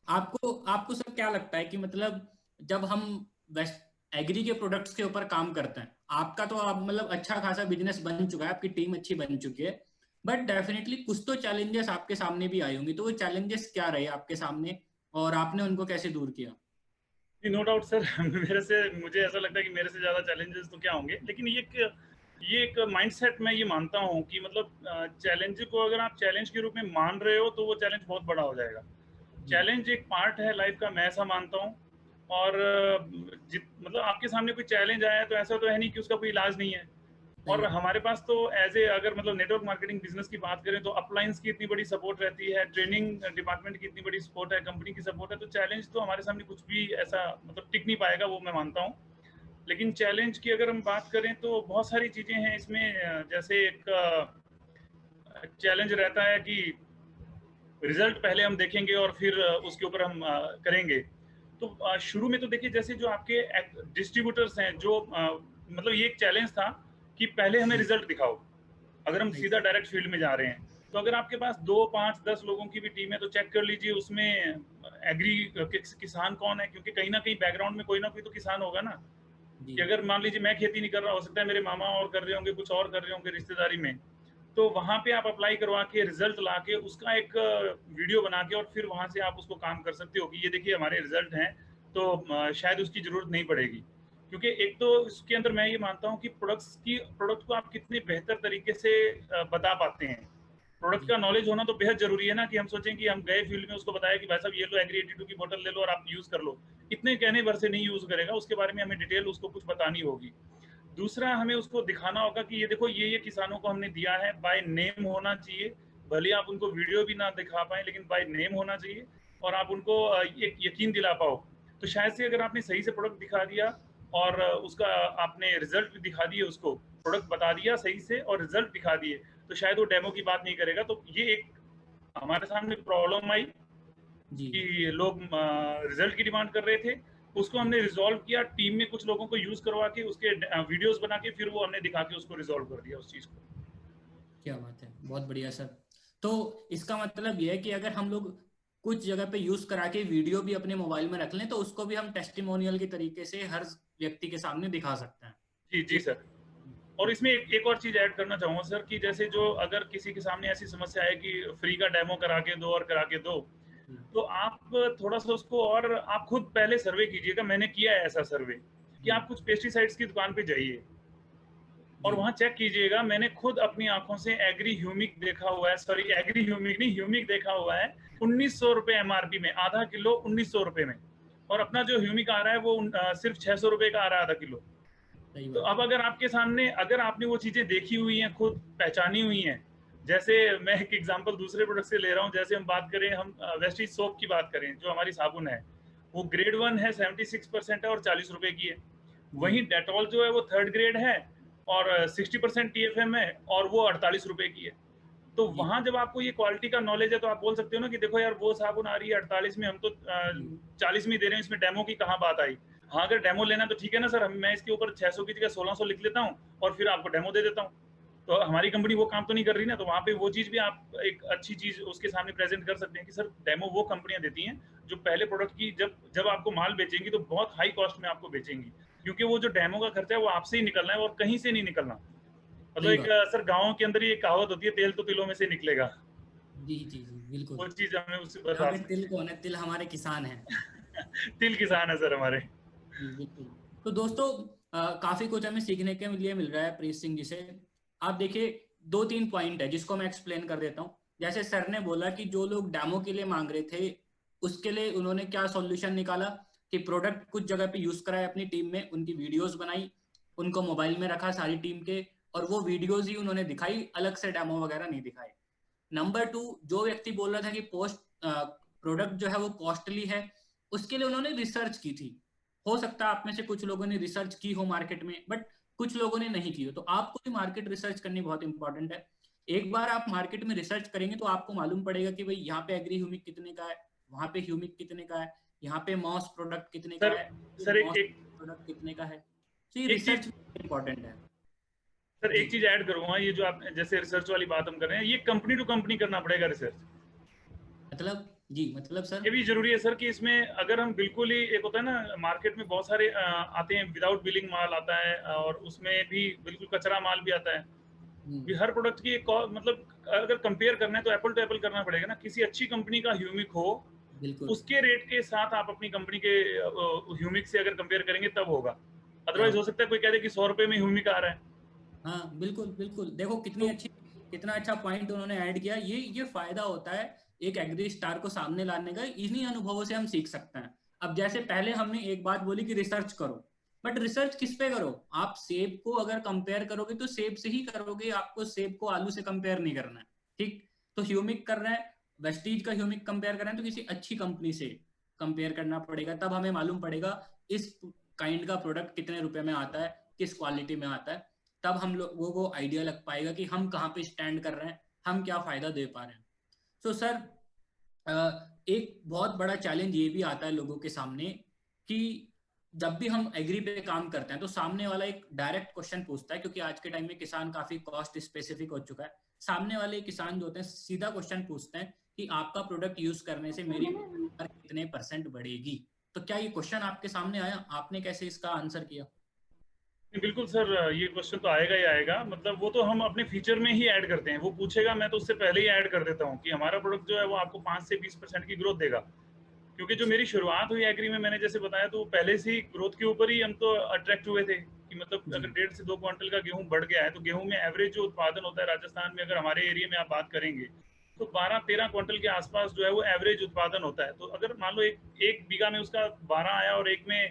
आपको सर क्या लगता है कि मतलब जब हम वेस्ट एग्री के प्रोडक्ट्स के ऊपर काम करते हैं, आपका तो आप मतलब अच्छा खासा बिजनेस बन चुका है, आपकी टीम अच्छी बन चुकी है, बट डेफिनेटली कुछ तो चैलेंजेस आपके सामने भी आए होंगे। तो वो चैलेंजेस क्या रहे आपके सामने और आपने उनको कैसे दूर किया? नो डाउट सर, मुझे ऐसा लगता है कि मेरे से ज्यादा चैलेंजेस तो क्या होंगे, लेकिन ये एक माइंडसेट मैं ये मानता हूँ कि मतलब चैलेंज को अगर आप चैलेंज के रूप में मान रहे हो तो वो चैलेंज बहुत बड़ा हो जाएगा। चैलेंज एक पार्ट है लाइफ का, मैं ऐसा मानता हूँ। और मतलब आपके सामने कोई चैलेंज आया तो ऐसा तो है नहीं कि उसका कोई इलाज नहीं है। और हमारे पास तो अगर मतलब नेटवर्क मार्केटिंग बिजनेस की बात करें तो अपलाइंस की इतनी बड़ी सपोर्ट रहती है, ट्रेनिंग डिपार्टमेंट की इतनी बड़ी सपोर्ट है, कंपनी की सपोर्ट है, तो चैलेंज तो हमारे सामने कुछ भी ऐसा मतलब टिक नहीं पाएगा, वो मैं मानता हूँ। लेकिन चैलेंज की अगर हम बात करें तो बहुत सारी चीजें हैं इसमें। जैसे एक चैलेंज रहता है कि रिजल्ट पहले हम देखेंगे और फिर उसके ऊपर हम करेंगे। तो शुरू में तो देखिए, जैसे जो आपके डिस्ट्रीब्यूटर्स हैं, जो मतलब ये एक चैलेंज था कि पहले हमें रिजल्ट दिखाओ। अगर हम सीधा डायरेक्ट फील्ड में जा रहे हैं तो अगर आपके पास 2, 5, 10 लोगों की भी टीम है तो चेक कर लीजिए उसमें एग्री किसान कौन है, क्योंकि कहीं ना कहीं बैकग्राउंड में कोई ना कोई तो किसान होगा ना। कि अगर मान लीजिए मैं खेती नहीं कर रहा, हो सकता है मेरे मामा और कर रहे होंगे, कुछ और कर रहे होंगे रिश्तेदारी में, तो वहां पे आप अप्लाई करवा के रिजल्ट ला के उसका एक वीडियो बना के और फिर वहां से आप उसको काम कर सकते हो कि ये देखिए हमारे रिजल्ट हैं, तो शायद उसकी जरूरत नहीं पड़ेगी। क्योंकि एक तो इसके अंदर मैं ये मानता हूँ कि प्रोडक्ट को आप कितने बेहतर तरीके से बता पाते हैं। प्रोडक्ट का नॉलेज होना तो बेहद जरूरी है ना, कि हम सोचें कि हम गए फील्ड में उसको बताया कि भाई साहब ये लो एग्री 82 की बोतल ले लो और आप यूज कर लो, इतने कहने भर से नहीं यूज करेगा, उसके बारे में हमें डिटेल उसको कुछ बतानी होगी। दूसरा, हमें उसको दिखाना होगा कि ये देखो ये किसानों को हमने दिया है, बाय नेम होना चाहिए। भले आप उनको वीडियो भी ना दिखा पाए, लेकिन बाय नेम होना चाहिए और आप उनको एक यकीन दिला पाओ। तो शायद से अगर आपने सही से प्रोडक्ट दिखा दिया और उसका आपने रिजल्ट भी दिखा दिए, उसको प्रोडक्ट बता दिया सही से और रिजल्ट दिखा दिए, तो शायद वो डेमो की बात नहीं करेगा। तो ये एक हमारे सामने प्रॉब्लम आई कि लोग रिजल्ट की डिमांड कर रहे थे, उसको हमने रिजॉल्व किया। टीम में कुछ लोगों को यूज करवा के उसके वीडियोस बना के फिर वो हमने दिखा के उसको रिजॉल्व कर दिया उस चीज को। क्या बात है, बहुत बढ़िया सर। तो इसका मतलब ये है कि अगर हम लोग कुछ जगह पे यूज करा के वीडियो भी अपने मोबाइल में रख लें तो उसको भी हम टेस्टिमोनियल के तरीके से हर व्यक्ति के सामने दिखा सकते हैं। जी सर। और इसमें एक और चीज ऐड करना चाहूंगा सर, कि जैसे जो अगर किसी के सामने ऐसी समस्या है कि फ्री का डेमो करा के दो और करा के दो, तो आप थोड़ा सा उसको और आप खुद पहले सर्वे कीजिएगा। मैंने किया है ऐसा सर्वे कि आप कुछ पेस्टिसाइड्स की दुकान पे जाइए और वहां चेक कीजिएगा। मैंने खुद अपनी आंखों से एग्री ह्यूमिक देखा हुआ है, सॉरी एग्री ह्यूमिक नहीं, ह्यूमिक देखा हुआ है 1900 रुपए एमआरपी में, आधा किलो 1900 रुपए में, और अपना जो ह्यूमिक आ रहा है वो सिर्फ 600 रुपए का आ रहा है आधा किलो। तो अब अगर आपके सामने, अगर आपने वो चीजें देखी हुई हैं, खुद पहचानी हुई हैं, जैसे मैं एक एग्जांपल दूसरे प्रोडक्ट से ले रहा हूँ, जैसे हम बात करें, हम वेस्टीज सोप की बात करें, जो हमारी साबुन है वो ग्रेड 1 है, 76% है और 40 रुपए की है। वहीं डेटॉल जो है वो 3rd ग्रेड है और 60% TFM है और वो 48 रुपए की है। तो वहां जब आपको ये क्वालिटी का नॉलेज है तो आप बोल सकते हो ना कि देखो यार वो साबुन आ रही है 48 में, हम तो 40 में दे रहे हैं, इसमें डेमो की कहाँ बात आई। हाँ, अगर डेमो लेना तो ठीक है ना सर, मैं इसके ऊपर 600 की जगह 1600 लिख लेता हूँ और फिर आपको डेमो दे देता हूँ। तो हमारी कंपनी वो काम तो नहीं कर रही ना, तो वहाँ पे वो चीज भी आप एक अच्छी चीज उसके सामने प्रेजेंट कर सकते हैं कि सर डेमो वो कंपनियां देती हैं जो पहले प्रोडक्ट की जब आपको माल बेचेंगी तो बहुत हाई कॉस्ट में आपको बेचेंगी, क्योंकि वो जो डेमो का खर्चा है वो आपसे ही निकलना है और कहीं से नहीं निकलना। मतलब एक सर गाँव के अंदर ही एक कहावत होती है, तेल तो तिलों में से निकलेगा। जी जी जी बिल्कुल। वो चीज हमें उससे यहाँ पे बर्दाश्त तिल कौन है? तिल हमारे किसान हैं। तिल किसान है सर हमारे। जी बिल्कुल। तो दोस्तों काफी कुछ हमें सीखने के लिए मिल रहा है प्रीत सिंह जी से। आप देखिए, दो तीन पॉइंट है जिसको मैं एक्सप्लेन कर देता हूँ। जैसे सर ने बोला कि जो लोग डेमो के लिए मांग रहे थे, उसके लिए उन्होंने क्या सॉल्यूशन निकाला कि प्रोडक्ट कुछ जगह पे यूज कराए अपनी टीम में, उनकी वीडियोस बनाई, उनको मोबाइल में रखा सारी टीम के, और वो वीडियोस ही उन्होंने दिखाई, अलग से डेमो वगैरह नहीं दिखाए। नंबर टू, जो व्यक्ति बोल रहा था कि पोस्ट प्रोडक्ट जो है वो कॉस्टली है, उसके लिए उन्होंने रिसर्च की थी। हो सकता है आप में से कुछ लोगों ने रिसर्च की हो मार्केट में, बट कुछ लोगों ने नहीं की हो। तो आपको भी मार्केट रिसर्च करनी बहुत इंपॉर्टेंट है। एक बार आप मार्केट में रिसर्च करेंगे तो आपको मालूम पड़ेगा कि भाई यहाँ पे एग्री ह्यूमिक कितने का है, वहां पे ह्यूमिक कितने का है, यहाँ पे मॉस प्रोडक्ट कितने का सर है, सर मॉस एक प्रोडक्ट कितने का है। तो ये एक चीज रिसर्च इंपॉर्टेंट है। सर जी एक चीज ऐड करूंगा, ये जो आप जैसे रिसर्च वाली बात हम कर रहे हैं, ये कंपनी टू कंपनी करना पड़ेगा रिसर्च। मतलब, जी मतलब सर। ये भी जरूरी है सर कि इसमें अगर हम बिल्कुल ही, एक होता है ना मार्केट में बहुत सारे आते हैं विदाउट बिलिंग माल आता है, और उसमें भी बिल्कुल कचरा माल भी आता है। भी हर प्रोडक्ट की एक मतलब अगर कंपेयर करना है तो एप्पल टू एप्पल करना पड़ेगा ना। किसी अच्छी कंपनी का ह्यूमिक हो, बिल्कुल। उसके रेट के साथ आप अपनी कंपनी के ह्यूमिक से अगर कंपेयर करेंगे तब होगा। क्या अदरवाइज हो होगा? सकता है कोई कह दे कि 100 रुपए में ह्यूमिक आ रहा है। हाँ बिल्कुल बिल्कुल। देखो कितनी तो अच्छी, कितना अच्छा पॉइंट उन्होंने ऐड किया। ये फायदा होता है एक एग्री स्टार को सामने लाने का। इन्हीं अनुभवों से हम सीख सकते हैं। अब जैसे पहले हमने एक बात बोली कि रिसर्च करो, बट रिसर्च किस पे करो? आप सेब को अगर कंपेयर करोगे तो सेब से ही करोगे, आपको सेब को आलू से कंपेयर नहीं करना है। ठीक? तो ह्यूमिक कर रहे हैं, वेस्टीज का ह्यूमिक कंपेयर कर रहे हैं, तो किसी अच्छी कंपनी से कंपेयर करना पड़ेगा, तब हमें मालूम पड़ेगा इस काइंड का प्रोडक्ट कितने रुपए में आता है, किस क्वालिटी में आता है। तब हम लोगों को आइडिया लग पाएगा कि हम कहाँ पे स्टैंड कर रहे हैं, हम क्या फायदा दे पा रहे हैं। तो सर, एक बहुत बड़ा चैलेंज ये भी आता है लोगों के सामने कि जब भी हम एग्री पे काम करते हैं तो सामने वाला एक डायरेक्ट क्वेश्चन पूछता है, क्योंकि आज के टाइम में किसान काफी कॉस्ट स्पेसिफिक हो चुका है। सामने वाले किसान जो होते हैं सीधा क्वेश्चन पूछते हैं कि आपका प्रोडक्ट यूज करने से मेरी कितने परसेंट बढ़ेगी। तो क्या ये क्वेश्चन आपके सामने आया? आपने कैसे इसका आंसर किया? बिल्कुल सर, ये क्वेश्चन तो आएगा ही आएगा। मतलब वो तो हम अपने फीचर में ही ऐड करते हैं। वो पूछेगा, मैं तो उससे पहले ही ऐड कर देता हूँ कि हमारा प्रोडक्ट जो है वो आपको 5 से 20% की ग्रोथ देगा। क्योंकि जो अच्छा। मेरी शुरुआत हुई एग्री में, मैंने जैसे बताया, तो पहले से ही ग्रोथ के ऊपर ही हम तो अट्रैक्ट हुए थे कि मतलब जी। अगर 1.5 से 2 क्विंटल का गेहूं बढ़ गया है, तो गेहूं में एवरेज जो उत्पादन होता है राजस्थान में, अगर हमारे एरिया में आप बात करेंगे, तो 12-13 क्विंटल के आसपास जो है वो एवरेज उत्पादन होता है। तो अगर मान लो एक बीघा में उसका 12 आया और एक में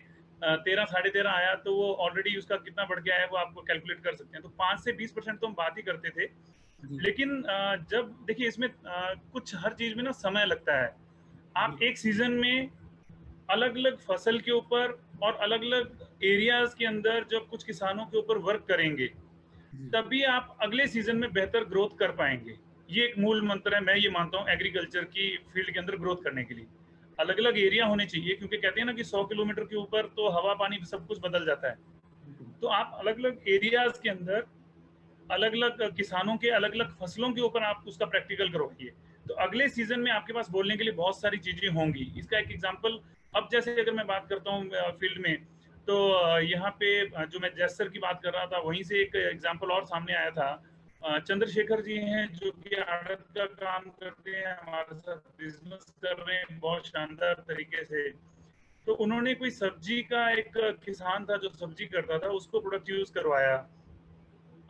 13 साढ़े 13 आया, तो वो ऑलरेडी उसका कितना बढ़ गया है वो आपको कैलकुलेट कर सकते हैं। तो 5 से 20% तो हम बात ही करते थे। जी लेकिन जब देखिए इसमें कुछ हर चीज में ना समय लगता है। आप बिल्कुल। एक सीजन में अलग अलग फसल के ऊपर और अलग अलग एरियाज के अंदर जब कुछ किसानों के ऊपर वर्क करेंगे, जी तभी आप अगले सीजन में बेहतर ग्रोथ कर पाएंगे। ये एक मूल मंत्र है, मैं ये मानता हूँ एग्रीकल्चर की फील्ड के अंदर ग्रोथ करने के लिए। अलग अलग एरिया होने चाहिए, क्योंकि कहते हैं ना कि 100 किलोमीटर के ऊपर तो हवा पानी सब कुछ बदल जाता है। बिल्कुल। तो आप अलग अलग एरियाज के अंदर अलग अलग किसानों के अलग अलग फसलों के ऊपर आप उसका प्रैक्टिकल करवाइए, तो अगले सीजन में आपके पास बोलने के लिए बहुत सारी चीजें होंगी। इसका एक एग्जांपल, अब जैसे अगर मैं बात करता हूँ फील्ड में, तो यहाँ पे जो मैं जैसर की बात कर रहा था, वहीं से एक एग्जांपल और सामने आया था। चंद्रशेखर जी हैं जो कि आड़त का काम करते हैं, हमारे साथ बिजनेस कर रहे हैं बहुत शानदार तरीके से। तो उन्होंने कोई सब्जी का, एक किसान था जो सब्जी करता था, उसको प्रोडक्ट यूज करवाया।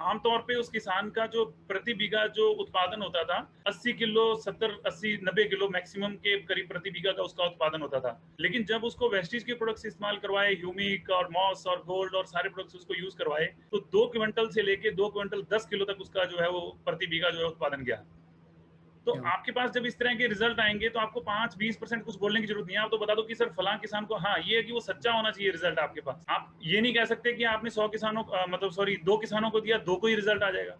आमतौर पे उस किसान का जो प्रति बीघा जो उत्पादन होता था, 80 किलो, 70 80 90 किलो मैक्सिमम के करीब प्रति बीघा का उसका उत्पादन होता था। लेकिन जब उसको वेस्टीज के प्रोडक्ट्स इस्तेमाल करवाए, ह्यूमिक और मॉस और गोल्ड और सारे प्रोडक्ट्स उसको यूज करवाए, तो 2 क्विंटल से लेके 2 क्विंटल 10 किलो तक उसका जो है वो प्रति बीघा जो है उत्पादन गया। तो क्या बात। आपके पास जब इस तरह के रिजल्ट आएंगे, तो आपको 5-20% कुछ बोलने की जरूरत नहीं है। आप तो बता दो कि सर फलां किसान को, हाँ ये है कि वो सच्चा होना चाहिए रिजल्ट आपके पास। आप ये नहीं कह सकते कि आपने 100 किसानों मतलब सॉरी 2 किसानों को दिया, 2 को ही रिजल्ट आ जाएगा।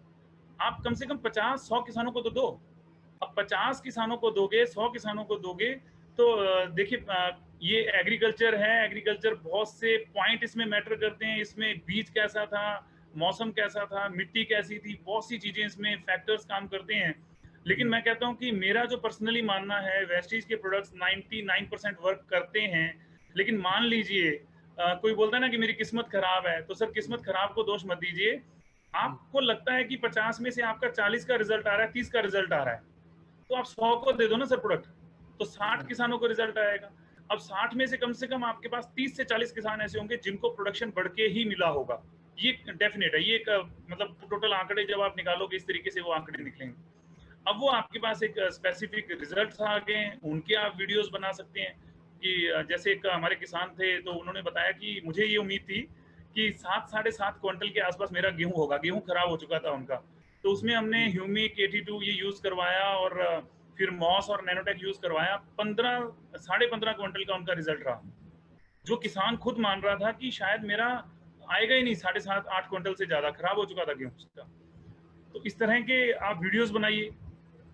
आप कम से कम 50-100 किसानों को तो दो। अब 50 किसानों को दोगे, 100 किसानों को दोगे, तो देखिए ये एग्रीकल्चर है। एग्रीकल्चर बहुत से पॉइंट इसमें मैटर करते हैं। इसमें बीज कैसा था, मौसम कैसा था, मिट्टी कैसी थी, बहुत सी चीजें इसमें फैक्टर्स काम करते हैं। लेकिन जी मैं कहता हूं कि मेरा जो पर्सनली मानना है, वेस्टीज के प्रोडक्ट्स 99% वर्क करते हैं। लेकिन मान लीजिए कोई बोलता है ना कि मेरी किस्मत खराब है, तो सर किस्मत खराब को दोष मत दीजिए। जी आपको लगता है कि 50 में से आपका 40 का रिजल्ट आ रहा है, 30 का रिजल्ट आ रहा है, तो आप 100 को दे दो ना सर प्रोडक्ट, तो 60 किसानों को रिजल्ट आएगा। अब 60 में से कम आपके पास 30 से 40 किसान ऐसे होंगे जिनको प्रोडक्शन बढ़ के ही मिला होगा। ये डेफिनेट है, ये एक मतलब टोटल आंकड़े जब आप निकालोगे इस तरीके से वो आंकड़े निकलेंगे। अब वो आपके पास एक स्पेसिफिक रिजल्ट्स आ गए हैं, उनके आप वीडियोस बना सकते हैं कि जैसे एक हमारे किसान थे तो उन्होंने बताया कि मुझे ये उम्मीद थी कि 7 साढ़े 7 क्विंटल के आसपास मेरा गेहूं होगा, गेहूं खराब हो चुका था उनका, तो उसमें हमने ह्यूमिक 82 ये यूज करवाया और फिर मॉस और नैनोटेक यूज करवाया। 15 क्विंटल का उनका रिजल्ट रहा, जो किसान खुद मान रहा था कि शायद मेरा आएगा ही नहीं, 7.5 8 क्विंटल से ज्यादा खराब हो चुका था गेहूं उसका। तो इस तरह के आप वीडियोस बनाइए,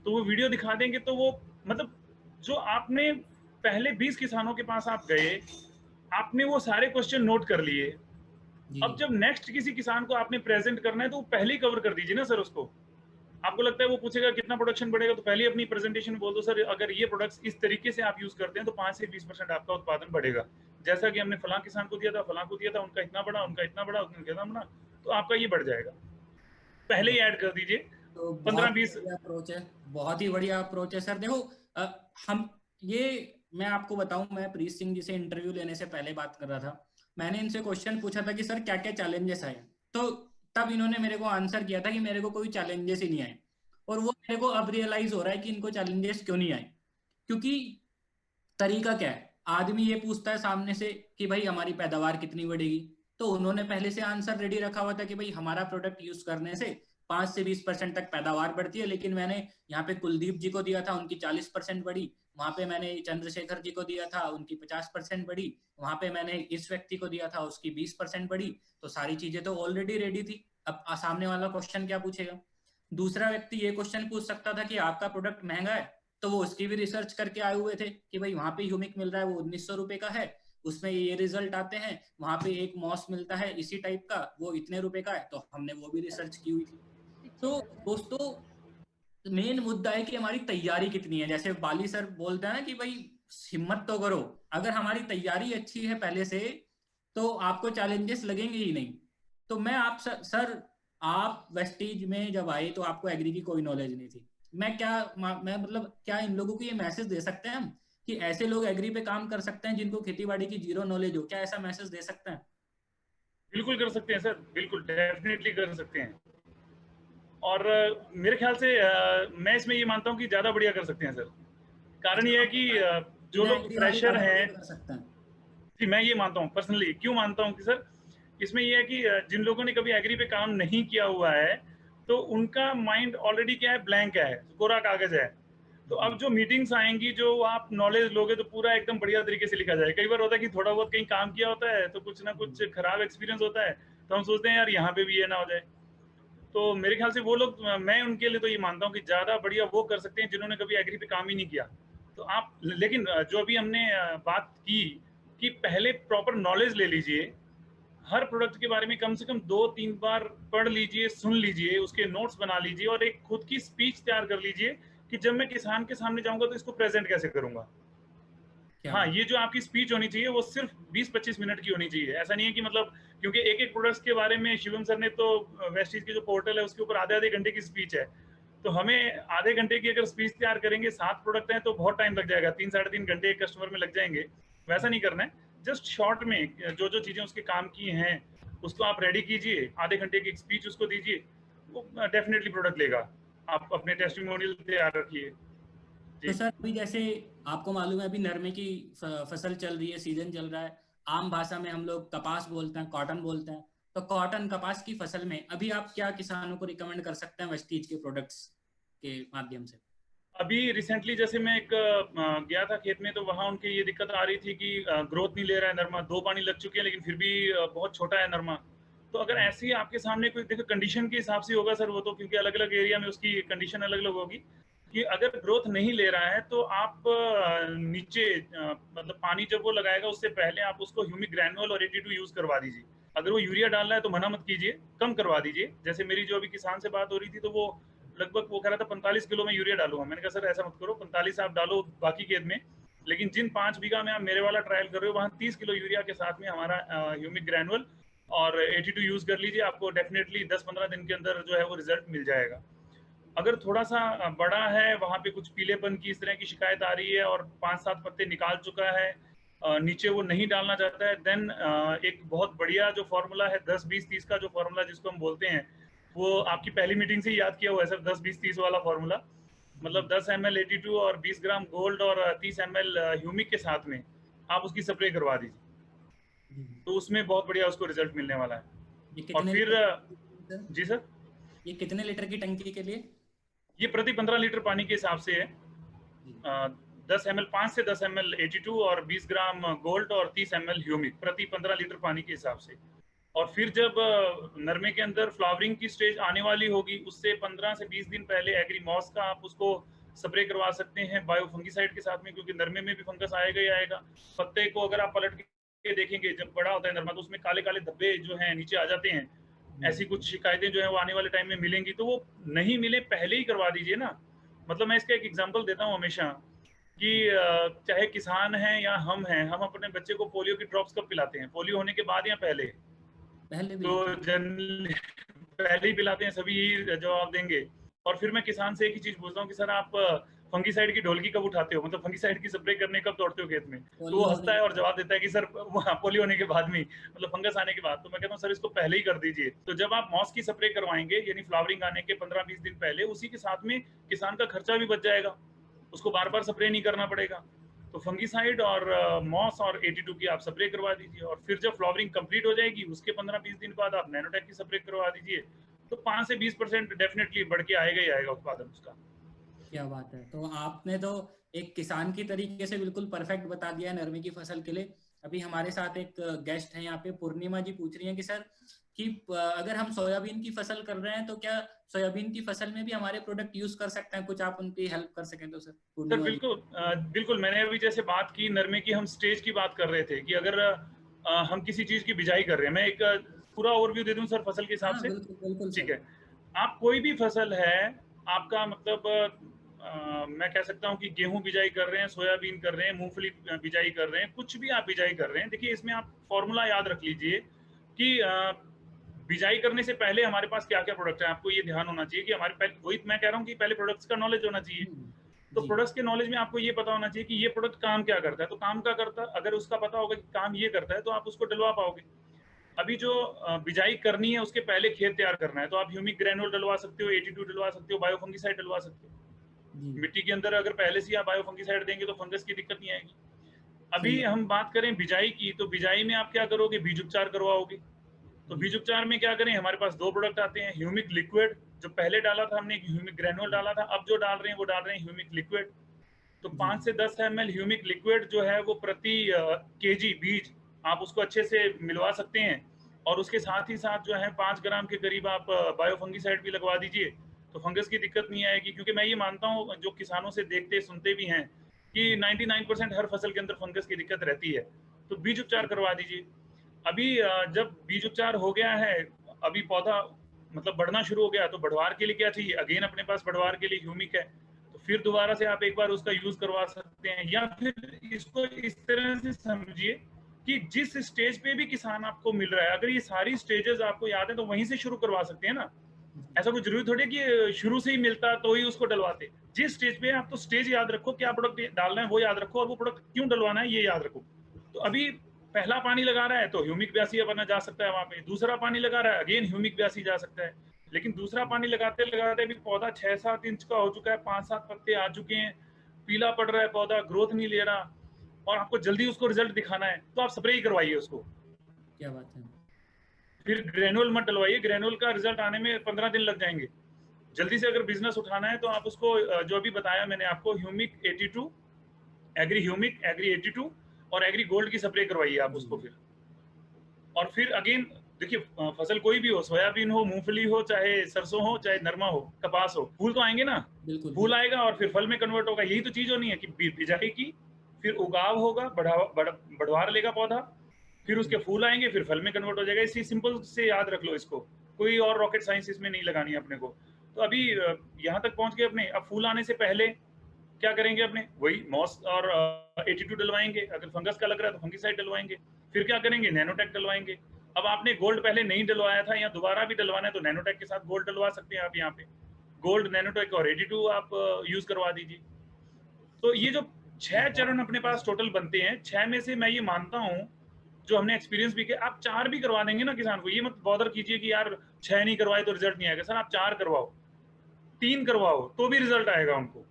तो वो वीडियो दिखा देंगे, तो वो मतलब जो आपने पहले 20 किसानों के पास आप गए, आपने वो सारे क्वेश्चन नोट कर लिए, अब जब नेक्स्ट किसी किसान को आपने प्रेजेंट करना है तो वो पहले ही कवर कर दीजिए ना सर उसको। आपको लगता है वो पूछेगा कितना प्रोडक्शन बढ़ेगा, तो पहले अपनी प्रेजेंटेशन में बोल दो सर अगर ये प्रोडक्ट्स इस तरीके से आप यूज करते हैं तो 5 से 20% आपका उत्पादन बढ़ेगा, जैसा कि हमने फलां किसान को दिया था, फलां को दिया था, उनका इतना बड़ा, उनका इतना बड़ा, उनका इतना बड़ा, तो आपका ये बढ़ जाएगा। पहले ही ऐड कर दीजिए। तो 15-20 अप्रोच है, बहुत ही बढ़िया अप्रोच है सर। देखो हम ये मैं आपको बताऊं, मैं प्रीत सिंह जी से इंटरव्यू लेने से पहले बात कर रहा था, मैंने इनसे क्वेश्चन पूछा था कि सर क्या क्या चैलेंजेस आए, तो तब इन्होंने मेरे को आंसर किया था कि मेरे को कोई चैलेंजेस ही नहीं आए। और वो मेरे को अब रियलाइज हो रहा है कि इनको चैलेंजेस क्यों नहीं आए, क्योंकि तरीका क्या है, आदमी ये पूछता है सामने से कि भाई हमारी पैदावार कितनी बढ़ेगी, तो उन्होंने पहले से आंसर रेडी रखा हुआ था कि भाई हमारा प्रोडक्ट यूज करने से 5 से 20% तक पैदावार बढ़ती है। लेकिन मैंने यहाँ पे कुलदीप जी को दिया था, उनकी 40% बढ़ी, वहां पे मैंने चंद्रशेखर जी को दिया था, उनकी 50% बढ़ी, वहां पे मैंने इस व्यक्ति को दिया था, उसकी 20% बढ़ी। तो सारी चीजें तो ऑलरेडी रेडी थी। अब सामने वाला क्वेश्चन क्या पूछेगा? दूसरा व्यक्ति ये क्वेश्चन पूछ सकता था कि आपका प्रोडक्ट महंगा है, तो वो उसकी भी रिसर्च करके आए हुए थे कि भाई वहां पे ह्यूमिक मिल रहा है, वो 1900 रुपए का है, उसमें ये रिजल्ट आते हैं, वहां पे एक मॉस मिलता है इसी टाइप का, वो इतने रुपए का है, तो हमने वो भी रिसर्च की हुई थी। तो दोस्तों मेन मुद्दा है कि हमारी तैयारी कितनी है। जैसे बाली सर बोलते हैं ना कि भाई हिम्मत तो करो, अगर हमारी तैयारी अच्छी है पहले से तो आपको चैलेंजेस लगेंगे ही नहीं। तो मैं आप सर आप वेस्टीज में जब आए तो आपको एग्री की कोई नॉलेज नहीं थी, मैं मतलब क्या इन लोगों को ये मैसेज दे सकते हैं हम कि ऐसे लोग एग्री पे काम कर सकते हैं जिनको खेती बाड़ी की जीरो नॉलेज हो? क्या ऐसा मैसेज दे सकते हैं? बिल्कुल कर सकते हैं सर, बिल्कुल डेफिनेटली कर सकते हैं। और मेरे ख्याल से मैं इसमें ये मानता हूँ कि ज्यादा बढ़िया कर सकते हैं सर। कारण ये है कि जो लोग फ्रेशर हैं, कर सकते हैं जी मैं ये मानता हूँ पर्सनली, क्यों मानता हूँ कि सर इसमें ये है कि जिन लोगों ने कभी एग्री पे काम नहीं किया हुआ है तो उनका माइंड ऑलरेडी क्या है, ब्लैंक है, कोरा कागज है। तो अब जो मीटिंग्स आएंगी, जो आप नॉलेज लोगे तो पूरा एकदम बढ़िया तरीके से लिखा जाए। कई बार होता है कि थोड़ा बहुत कहीं काम किया होता है तो कुछ ना कुछ खराब एक्सपीरियंस होता है, तो हम सोचते हैं यार यहाँ पे भी ये ना हो जाए। तो मेरे ख्याल से वो लोग, मैं उनके लिए तो ये मानता हूँ कि ज्यादा बढ़िया वो कर सकते हैं जिन्होंने कभी एग्री पे काम ही नहीं किया। तो आप लेकिन जो अभी हमने बात की कि पहले प्रॉपर नॉलेज ले लीजिए, हर प्रोडक्ट के बारे में कम से कम 2-3 बार पढ़ लीजिए, सुन लीजिए, उसके नोट्स बना लीजिए और एक खुद की स्पीच तैयार कर लीजिए कि जब मैं किसान के सामने जाऊंगा तो इसको प्रेजेंट कैसे करूंगा। हाँ, ये जो आपकी स्पीच होनी चाहिए वो सिर्फ 20-25 मिनट की होनी चाहिए। ऐसा नहीं है कि मतलब, क्योंकि एक प्रोडक्ट्स के बारे में शिवम सर ने तो वेस्टीज के जो पोर्टल है उसके ऊपर आधे घंटे की स्पीच है, तो हमें आधे घंटे की अगर स्पीच तैयार करेंगे, 7 प्रोडक्ट हैं तो बहुत टाइम लग जाएगा, 3-3.5 घंटे एक कस्टमर में लग जाएंगे। वैसा नहीं करना है, जस्ट शॉर्ट में जो जो चीजें उसके काम की हैं उसको आप रेडी कीजिए, आधे घंटे की स्पीच उसको दीजिए, वो डेफिनेटली प्रोडक्ट लेगा। आप अपने टेस्टिमोनियल तैयार रखिए। तो सर अभी जैसे आपको मालूम है अभी नरमे की फसल चल रही है, सीजन चल रहा है, आम भाषा में हम लोग कपास बोलते हैं, कॉटन बोलते हैं। तो कॉटन कपास की फसल में अभी आप क्या किसानों को रिकमेंड कर सकते हैं वेस्टीज के प्रोडक्ट्स के माध्यम से? अभी रिसेंटली जैसे मैं एक गया था खेत में, तो वहाँ उनकी ये दिक्कत आ रही थी कि ग्रोथ नहीं ले रहा है नरमा, 2 पानी लग चुके हैं लेकिन फिर भी बहुत छोटा है नरमा। तो अगर ऐसे ही आपके सामने कोई, देखो कंडीशन के हिसाब से होगा सर वो तो, क्योंकि अलग अलग एरिया में उसकी कंडीशन अलग अलग होगी, कि अगर ग्रोथ नहीं ले रहा है तो आप नीचे मतलब पानी जब वो लगाएगा उससे पहले आप उसको ह्यूमिक ग्रैनुअल और 82 यूज करवा दीजिए। अगर वो यूरिया डालना है तो मना मत कीजिए, कम करवा दीजिए। जैसे मेरी जो अभी किसान से बात हो रही थी तो वो लगभग वो कह रहा था 45 किलो में यूरिया डालूंगा। मैंने कहा सर ऐसा मत करो, 45 आप डालो बाकी खेत में, लेकिन जिन 5 बीघा में आप मेरे वाला ट्रायल कर रहे हो वहाँ 30 किलो यूरिया के साथ में हमारा ह्यूमिक ग्रैनुअल और 82 यूज कर लीजिए, आपको डेफिनेटली 10-15 दिन के अंदर जो है वो रिजल्ट मिल जाएगा। अगर थोड़ा सा बड़ा है, वहाँ पे कुछ पीलेपन की इस तरह की शिकायत आ रही है और 5-7 पत्ते निकाल चुका है, नीचे वो नहीं डालना चाहता है, देन एक बहुत बढ़िया जो फॉर्मूला है 10-20-30 का जो फॉर्मूला जिसको हम बोलते हैं, वो आपकी पहली मीटिंग से ही याद किया हुआ है सर, 10-20-30 वाला फॉर्मूला। मतलब 10 ml AT2 और 20 ग्राम गोल्ड और 30 ml ह्यूमिक के साथ में आप उसकी स्प्रे करवा दीजिए, तो उसमें बहुत बढ़िया उसको रिजल्ट मिलने वाला है। और फिर जी सर, ये कितने लीटर की टंकी के लिए? ये प्रति 15 लीटर पानी के हिसाब से है। 10 ml 5 से 10 ml AT2 और 20 ग्राम गोल्ड और 30 ml ह्यूमिक प्रति 15 लीटर पानी के हिसाब से। और फिर जब नरमे के अंदर फ्लावरिंग की स्टेज आने वाली होगी, उससे 15 से 20 दिन पहले एग्रीमॉस का आप उसको स्प्रे करवा सकते हैं बायोफंगीसाइड के साथ में, क्योंकि नरमे में भी फंगस आएगा ही आएगा। पत्ते को अगर आप पलट के देखेंगे, जब बड़ा होता है नरमा, तो उसमें काले काले धब्बे जो हैं नीचे आ जाते हैं। ऐसी कुछ शिकायतें जो है वो आने वाले टाइम में मिलेंगी, तो वो नहीं मिले पहले ही करवा दीजिए ना। मतलब मैं इसका एक एग्जांपल देता हूँ हमेशा कि चाहे किसान हैं या हम हैं, हम अपने बच्चे को पोलियो की ड्रॉप्स कब पिलाते हैं? पोलियो होने के बाद या पहले? तो जनरली पहले ही पिलाते हैं, सभी यही जवाब देंगे। और फिर मैं किसान से एक ही चीज पूछता हूँ कि सर आप फंगीसाइड की ढोलकी कब उठाते हो, मतलब फंगीसाइड की स्प्रे करने कब दौड़ते हो खेत में? तो वो हंसता है और जवाब देता है कि सर पोलियो होने के बाद में, मतलब फंगस आने के बाद। तो मैं कहता हूँ सर इसको पहले ही कर दीजिए। तो जब आप मॉस की स्प्रे करवाएंगे, यानी फ्लावरिंग आने के 15-20 दिन पहले, उसी के साथ में किसान का खर्चा भी बच जाएगा, उसको बार बार स्प्रे नहीं करना पड़ेगा। तो फंगीसाइड और मॉस और AT2 की आप स्प्रे करवा दीजिए, और फिर जब फ्लावरिंग कंप्लीट हो जाएगी उसके 15-20 दिन बाद आप नैनोटेक की स्प्रे करवा दीजिए, तो 5 से 20% डेफिनेटली बढ़ के आएगा ही आएगा उत्पादन उसका। क्या बात है। तो आपने तो एक किसान की तरीके से बिल्कुल परफेक्ट बता दिया है नरमे की फसल के लिए। अभी हमारे साथ एक गेस्ट है यहाँ पे, पूर्णिमा जी पूछ रही हैं कि सर कि अगर हम सोयाबीन की फसल कर रहे हैं तो क्या सोयाबीन की फसल में भी हमारे प्रोडक्ट यूज कर सकते हैं? कुछ आप उनकी हेल्प कर सकें तो सर। सर बिल्कुल, बिल्कुल। मैंने अभी जैसे बात की नरमे की, हम स्टेज की बात कर रहे थे कि अगर हम किसी चीज की बिजाई कर रहे हैं, मैं एक पूरा ओवरव्यू दे दूं सर फसल के हिसाब से। बिल्कुल बिल्कुल ठीक सर। है, आप कोई भी फसल है आपका, मतलब मैं कह सकता हूँ कि गेहूं बिजाई कर रहे हैं, सोयाबीन कर रहे हैं, मूंगफली बिजाई कर रहे हैं, कुछ भी आप बिजाई कर रहे हैं, देखिए इसमें आप फॉर्मूला याद रख लीजिए कि बिजाई करने से पहले हमारे पास क्या क्या प्रोडक्ट है। आपको ये ध्यान होना चाहिए कि हमारे पहले, वही मैं कह रहा हूँ कि पहले प्रोडक्ट्स का नॉलेज होना चाहिए। तो प्रोडक्ट्स के नॉलेज में आपको ये पता होना चाहिए कि ये प्रोडक्ट काम क्या करता है। तो काम क्या करता है, अगर उसका पता होगा कि काम ये करता है, तो आप उसको डलवा पाओगे। अभी जो बिजाई करनी है उसके पहले खेत तैयार करना है, तो आप ह्यूमिक ग्रेनुल डलवा सकते हो, AT2 डलवा सकते हो, बायोफंगीसाइड डलवा सकते हो। मिट्टी के अंदर अगर पहले से आप बायोफंगीसाइड देंगे तो फंगस की दिक्कत नहीं आएगी। अभी हम बात करें बिजाई की, तो बिजाई में आप क्या करोगे? बीज उपचार करवाओगे। तो बीज उपचार में क्या करें? हमारे पास 2 प्रोडक्ट आते हैं, ह्यूमिक लिक्विड, जो पहले डाला था हमने ह्यूमिक ग्रेनुल डाला था, अब जो डाल रहे हैं वो डाल रहे हैं ह्यूमिक लिक्विड। तो 5 से 10 ml ह्यूमिक लिक्विड जो है वो प्रति केजी बीज आप उसको अच्छे से मिलवा सकते हैं, और उसके साथ ही साथ जो है 5 ग्राम के करीब आप बायोफंगीसाइड भी लगवा दीजिए, तो फंगस की दिक्कत नहीं आएगी। क्योंकि मैं ये मानता हूँ, जो किसानों से देखते सुनते भी हैं, कि 99% हर फसल के अंदर फंगस की दिक्कत रहती है, तो बीज उपचार करवा दीजिए। अभी जब बीज उपचार हो गया है, अभी पौधा मतलब बढ़ना शुरू हो गया, तो बढ़वार के लिए क्या चाहिए? अगेन अपने पास बढ़वार के लिए ह्यूमिक है, तो फिर दोबारा से आप एक बार उसका यूज करवा सकते हैं। या फिर इसको इस तरह से समझिए कि जिस स्टेज पे भी किसान आपको मिल रहा है, अगर ये सारी स्टेजेस आपको याद है तो वहीं से शुरू करवा सकते हैं ना। ऐसा कुछ जरूरी थोड़ी कि शुरू से ही मिलता तो ही उसको डलवाते। जिस स्टेज पे आप, तो स्टेज याद रखो, क्या प्रोडक्ट डालना है वो याद रखो, और वो प्रोडक्ट क्यों डलवाना है ये याद रखो। तो अभी पहला पानी लगा रहा है तो ह्यूमिक 82 अपना जा सकता है वहां पे, दूसरा पानी लगा रहा है अगेन ह्यूमिक 82 जा सकता है। लेकिन दूसरा पानी लगाते लगाते भी पौधा 6-7 इंच का हो चुका है, 5-7 पत्ते आ चुके हैं, पीला पड़ रहा है पौधा, ग्रोथ नहीं ले रहा, और आपको जल्दी उसको रिजल्ट दिखाना है, तो आप स्प्रे ही करवाइए उसको। क्या बात है। फिर ग्रेनुल मत डलवाइए, ग्रेनुल का रिजल्ट आने में 15 दिन लग जाएंगे। जल्दी से अगर बिजनेस उठाना है तो आप उसको जो अभी बताया मैंने आपको, ह्यूमिक 82, एग्री ह्यूमिक, एग्री 82 और एग्री गोल्ड की स्प्रे करवाइए आप उसको फिर। और फिर अगेन देखिए, फसल कोई भी हो, सोयाबीन हो, मूंगफली हो, चाहे सरसों हो, चाहे नरमा हो, कपास हो, फूल तो आएंगे ना। फूल आएगा और फिर फल में कन्वर्ट होगा। यही तो चीज होनी है कि बिजाई की, फिर उगाव होगा, बढ़वार लेगा पौधा, फिर उसके फूल आएंगे, फिर फल में कन्वर्ट हो जाएगा। इसी सिंपल से याद रख लो इसको, कोई और रॉकेट साइंस इसमें नहीं लगानी है अपने को। तो अभी यहाँ तक पहुंच गए अपने। अब फूल आने से पहले क्या करेंगे अपने? वही मॉस और AT2 डलवाएंगे, अगर फंगस का लग रहा है तो फंगीसाइड डलवाएंगे। फिर क्या करेंगे? नैनोटेक डलवाएंगे। अब आपने गोल्ड पहले नहीं डलवाया था या दोबारा भी डलवाना है तो नैनोटेक के साथ गोल्ड डलवा सकते हैं आप यहाँ पे। गोल्ड, नैनोटेक और 82 आप यूज करवा दीजिए। तो ये जो 6 चरण अपने पास टोटल बनते हैं, 6 में से मैं ये मानता हूँ, जो हमने एक्सपीरियंस भी किया, आप 4 भी करवा देंगे ना किसान को, ये मत बॉदर कीजिए कि यार 6 नहीं करवाए तो रिजल्ट नहीं आएगा। सर आप 4 करवाओ, 3 करवाओ, तो भी रिजल्ट आएगा उनको।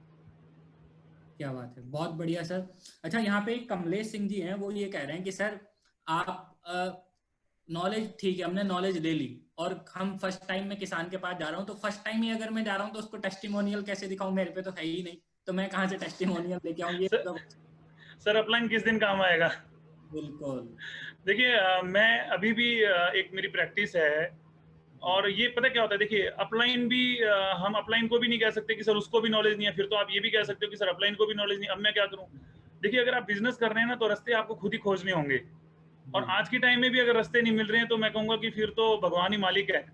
क्या बात है, बहुत बढ़िया सर। अच्छा, यहाँ पे कमलेश सिंह जी हैं, वो ये कह रहे हैं कि सर आप नॉलेज, ठीक है हमने नॉलेज ले ली और हम फर्स्ट टाइम में किसान के पास जा रहा हूँ, तो फर्स्ट टाइम ही अगर मैं जा रहा हूँ तो उसको टेस्टिमोनियल कैसे दिखाऊं, मेरे पे तो है ही नहीं, तो मैं कहाँ से टेस्टिमोनियल लेके आऊँ, ये सर, सर अपलाइन किस दिन काम आएगा? बिल्कुल। देखिए मैं अभी भी एक मेरी प्रैक्टिस है, और ये पता क्या होता है, देखिए अपलाइन भी हम अपलाइन को भी नहीं कह सकते कि सर उसको भी नॉलेज नहीं है, फिर तो आप ये भी कह सकते हो कि सर अपलाइन को भी नॉलेज नहीं। अब मैं क्या करूं? देखिए अगर आप बिजनेस कर रहे हैं ना, तो रास्ते आपको खुद ही खोजने होंगे, और आज के टाइम में भी अगर रास्ते नहीं मिल रहे हैं तो मैं कहूंगा कि फिर तो भगवान ही मालिक है,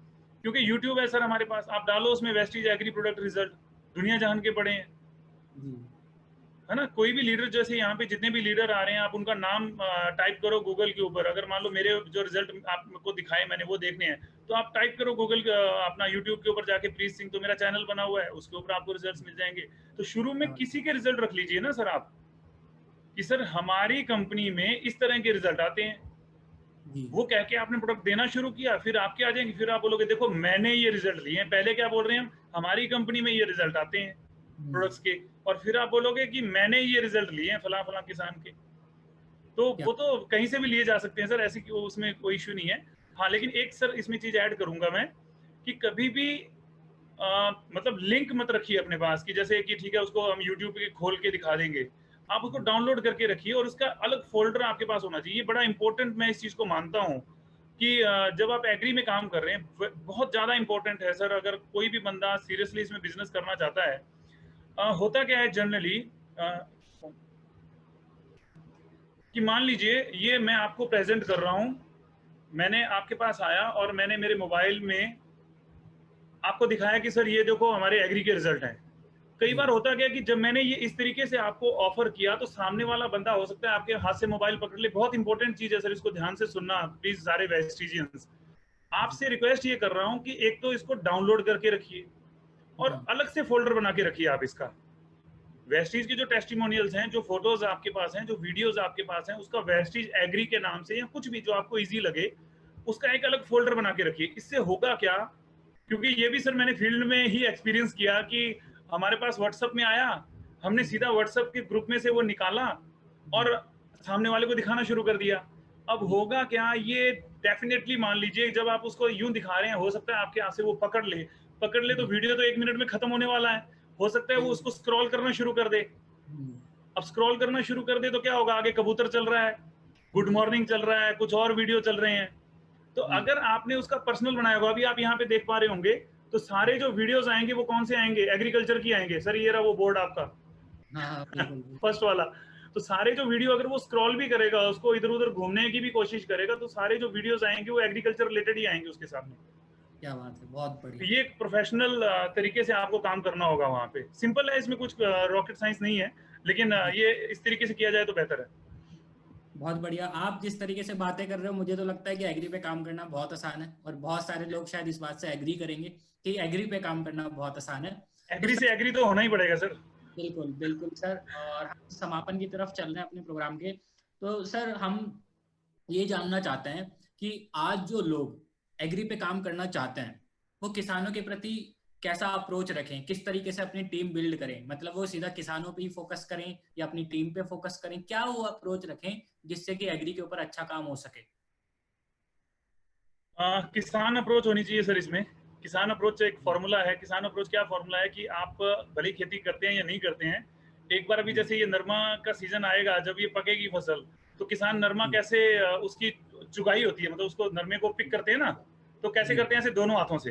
क्योंकि यूट्यूब है सर हमारे पास, आप डालो उसमें वेस्टीज एग्री प्रोडक्ट रिजल्ट, दुनिया जहान के पड़े हैं, है ना। कोई भी लीडर, जैसे यहाँ पे जितने भी लीडर आ रहे हैं, आप उनका नाम टाइप करो गूगल के ऊपर, अगर मान लो मेरे जो रिजल्ट आपको दिखाए मैंने वो देखने हैं, तो आप टाइप करो गूगल अपना यूट्यूब के ऊपर जाके प्रीत सिंह, तो मेरा चैनल बना हुआ है, उसके ऊपर आपको रिजल्ट्स मिल जाएंगे। तो शुरू में किसी के रिजल्ट रख लीजिए ना सर आप, कि सर हमारी कंपनी में इस तरह के रिजल्ट आते हैं, वो कह के आपने प्रोडक्ट देना शुरू किया, फिर आपके आ जाएंगे, फिर आप बोलोगे देखो मैंने ये रिजल्ट लिए हैं। पहले क्या बोल रहे हैं हम, हमारी कंपनी में ये रिजल्ट आते हैं प्रोडक्ट्स के, और फिर आप बोलोगे कि मैंने ये रिजल्ट लिए हैं फला फला किसान के। तो वो तो कहीं से भी लिए जा सकते हैं सर, ऐसी उसमें कोई इश्यू नहीं है। हाँ लेकिन एक सर इसमें चीज ऐड करूंगा मैं, कि कभी भी मतलब लिंक मत रखिए अपने पास, कि जैसे कि ठीक है उसको हम यूट्यूब पे खोल के दिखा देंगे, आप उसको डाउनलोड करके रखिए, और उसका अलग फोल्डर आपके पास होना चाहिए। बड़ा इंपॉर्टेंट मैं इस चीज को मानता हूँ कि जब आप एग्री में काम कर रहे हैं, बहुत ज्यादा इंपॉर्टेंट है सर, अगर कोई भी बंदा सीरियसली इसमें बिजनेस करना चाहता है। होता क्या है जनरली, कि मान लीजिए ये मैं आपको प्रेजेंट कर रहा हूं, मैंने आपके पास आया और मैंने मेरे मोबाइल में आपको दिखाया कि सर ये देखो हमारे एग्री के रिजल्ट हैं। कई बार होता क्या कि जब मैंने ये इस तरीके से आपको ऑफर किया, तो सामने वाला बंदा हो सकता है आपके हाथ से मोबाइल पकड़ ले। बहुत इंपॉर्टेंट चीज है सर, इसको ध्यान से सुनना प्लीज सारे वेस्टिजियंस। आपसे रिक्वेस्ट ये कर रहा हूं कि एक तो इसको डाउनलोड करके रखिए, और अलग से फोल्डर बना के रखिए आप इसका। वेस्टीज के जो टेस्टिमोनियल्स हैं, जो फोटोज आपके पास हैं, जो वीडियोस आपके पास हैं, उसका वेस्टीज एग्री के नाम से या कुछ भी जो आपको इजी लगे, उसका एक अलग फोल्डर बना के रखिए। इससे होगा क्या, क्योंकि ये भी सर मैंने फील्ड में ही एक्सपीरियंस किया कि हमारे पास व्हाट्सएप में आया, हमने सीधा व्हाट्सएप के ग्रुप में से वो निकाला और सामने वाले को दिखाना शुरू कर दिया। अब होगा क्या, ये डेफिनेटली मान लीजिए जब आप उसको यूं दिखा रहे हैं, हो सकता है आपके हाथ से वो पकड़ ले तो वीडियो तो 1 मिनट में खत्म होने वाला है, हो सकता है वो उसको स्क्रॉल करना शुरू कर दे। अब स्क्रॉल करना शुरू कर दे तो क्या होगा, आगे कबूतर चल रहा है, गुड मॉर्निंग चल रहा है, कुछ और वीडियो चल रहे हैं। तो अगर आपने उसका पर्सनल बनाया होगा, अभी आप यहाँ पे देख पा रहे होंगे, तो सारे जो वीडियोस आएंगे वो कौन से आएंगे, एग्रीकल्चर की आएंगे। सर ये रहा वो बोर्ड आपका, फर्स्ट वाला। तो सारे जो वीडियो अगर वो स्क्रॉल भी करेगा, उसको इधर उधर घूमने की भी कोशिश करेगा, तो सारे जो वीडियोस आएंगे वो एग्रीकल्चर रिलेटेड ही आएंगे उसके सामने। क्या बात है, बहुत बढ़िया। ये एक प्रोफेशनल तरीके से आपको काम करना होगा वहाँ पे। सिंपल है, इसमें कुछ रॉकेट साइंस नहीं है, लेकिन ये इस तरीके से किया जाए तो बेहतर है। बहुत बढ़िया। आप जिस तरीके से बातें कर रहे हो, मुझे तो लगता है कि एग्री पे काम करना बहुत आसान है, और बहुत सारे लोग शायद इस बात से एग्री करेंगे कि एग्री पे काम करना बहुत आसान है। एग्री से एग्री तो होना ही पड़ेगा सर। बिल्कुल बिल्कुल सर। और हम समापन की तरफ चल रहे हैं अपने प्रोग्राम के, तो सर हम ये जानना चाहते हैं कि आज जो लोग एग्री पे काम करना चाहते हैं, वो किसानों के प्रति कैसा अप्रोच रखें, किस तरीके से अपनी टीम बिल्ड करें, मतलब वो सीधा किसानों पे ही फोकस करें या अपनी टीम पे फोकस करें, क्या वो अप्रोच रखें जिससे कि एग्री के ऊपर अच्छा काम हो सके? किसान अप्रोच होनी चाहिए सर। इसमें किसान अप्रोच एक फॉर्मूला है। किसान अप्रोच क्या फॉर्मूला है कि आप भले खेती करते हैं या नहीं करते हैं, एक बार अभी जैसे ये नरमा का सीजन आएगा, जब ये पकेगी फसल, तो किसान नरमा कैसे उसकी चुगाई होती है, मतलब उसको नरमे को पिक करते हैं ना, तो कैसे करते हैं, ऐसे दोनों हाथों से।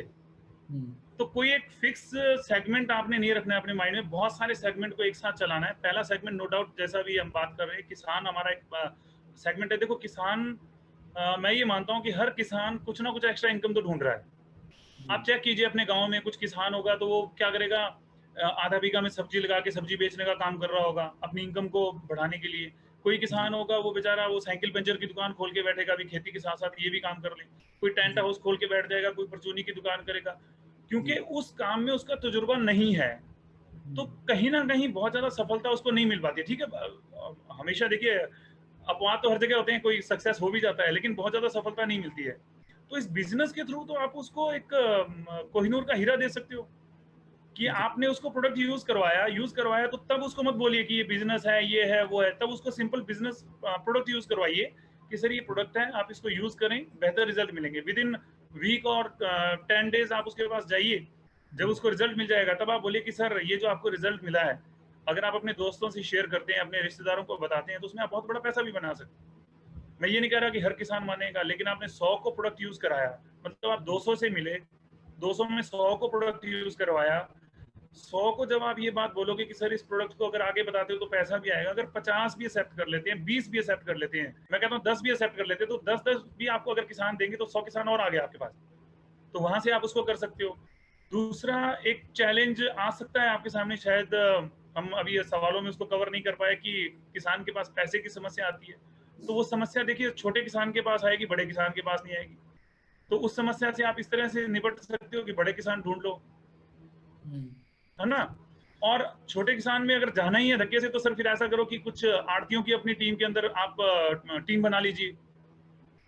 तो कोई एक फिक्स सेगमेंट आपने नहीं रखना है अपने माइंड में, बहुत सारे सेगमेंट को एक साथ चलाना है। पहला सेगमेंट नो डाउट, जैसा भी हम बात कर रहे हैं, किसान हमारा एक सेगमेंट है। देखो किसान, मैं ये मानता हूँ कि हर किसान कुछ ना कुछ एक्स्ट्रा इनकम तो ढूंढ रहा है। आप चेक कीजिए अपने गांव में, कुछ किसान होगा तो वो क्या करेगा, आधा बीघा में सब्जी लगा के सब्जी बेचने का काम कर रहा होगा अपनी इनकम को बढ़ाने के लिए। कोई किसान होगा वो बेचारा वो साइकिल पंचर की दुकान खोल के बैठेगा, अभी खेती के साथ साथ ये भी काम कर ले। कोई टेंट हाउस खोल के बैठ जाएगा, कोई परचूनी की दुकान करेगा। क्योंकि उस काम में उसका तजुर्बा नहीं है, तो कहीं ना कहीं बहुत ज्यादा सफलता उसको नहीं मिल पाती है। ठीक है, हमेशा देखिए अपवाद तो हर जगह होते हैं, कोई सक्सेस हो भी जाता है, लेकिन बहुत ज्यादा सफलता नहीं मिलती है। तो इस बिजनेस के थ्रू तो आप उसको एक कोहिनूर का हीरा दे सकते हो कि आपने उसको प्रोडक्ट यूज करवाया, तो तब उसको मत बोलिए कि ये बिजनेस है, ये है, वो है। तब उसको सिंपल बिजनेस प्रोडक्ट यूज करवाइए कि सर ये प्रोडक्ट है, आप इसको यूज करें, बेहतर रिजल्ट मिलेंगे। विद इन वीक और 10 डेज आप उसके पास जाइए, जब उसको रिजल्ट मिल जाएगा तब आप बोलिए कि सर ये जो आपको रिजल्ट मिला है, अगर आप अपने दोस्तों से शेयर करते हैं, अपने रिश्तेदारों को बताते हैं, तो उसमें आप बहुत बड़ा पैसा भी बना सकते हैं। मैं ये नहीं कह रहा कि हर किसान मानेगा, लेकिन आपने 100 को प्रोडक्ट यूज कराया, मतलब आप 200 से मिले, 200 में 100 को प्रोडक्ट यूज करवाया, 100 को जब आप ये बात बोलोगे कि सर इस प्रोडक्ट को अगर आगे बताते हो तो पैसा भी आएगा, अगर 50 भी एक्सेप्ट कर लेते हैं, 20 भी एक्सेप्ट कर लेते हैं, मैं कहता हूँ 10 भी एक्सेप्ट कर लेते हैं, तो 10-10 भी आपको अगर किसान देंगे तो 100 किसान और आ गए आपके पास, तो वहां से आप उसको कर सकते हो। दूसरा एक चैलेंज आ सकता है आपके सामने, शायद हम अभी सवालों में उसको कवर नहीं कर पाए, कि किसान के पास पैसे की समस्या आती है। तो वो समस्या देखिए छोटे किसान के पास आएगी, बड़े किसान के पास नहीं आएगी। तो उस समस्या से आप इस तरह से निपट सकते हो कि बड़े किसान ढूंढ लो, है ना। और छोटे किसान में अगर जाना ही है धक्के से, तो सर फिर ऐसा करो कि कुछ आड़तियों की अपनी टीम के अंदर आप टीम बना लीजिए,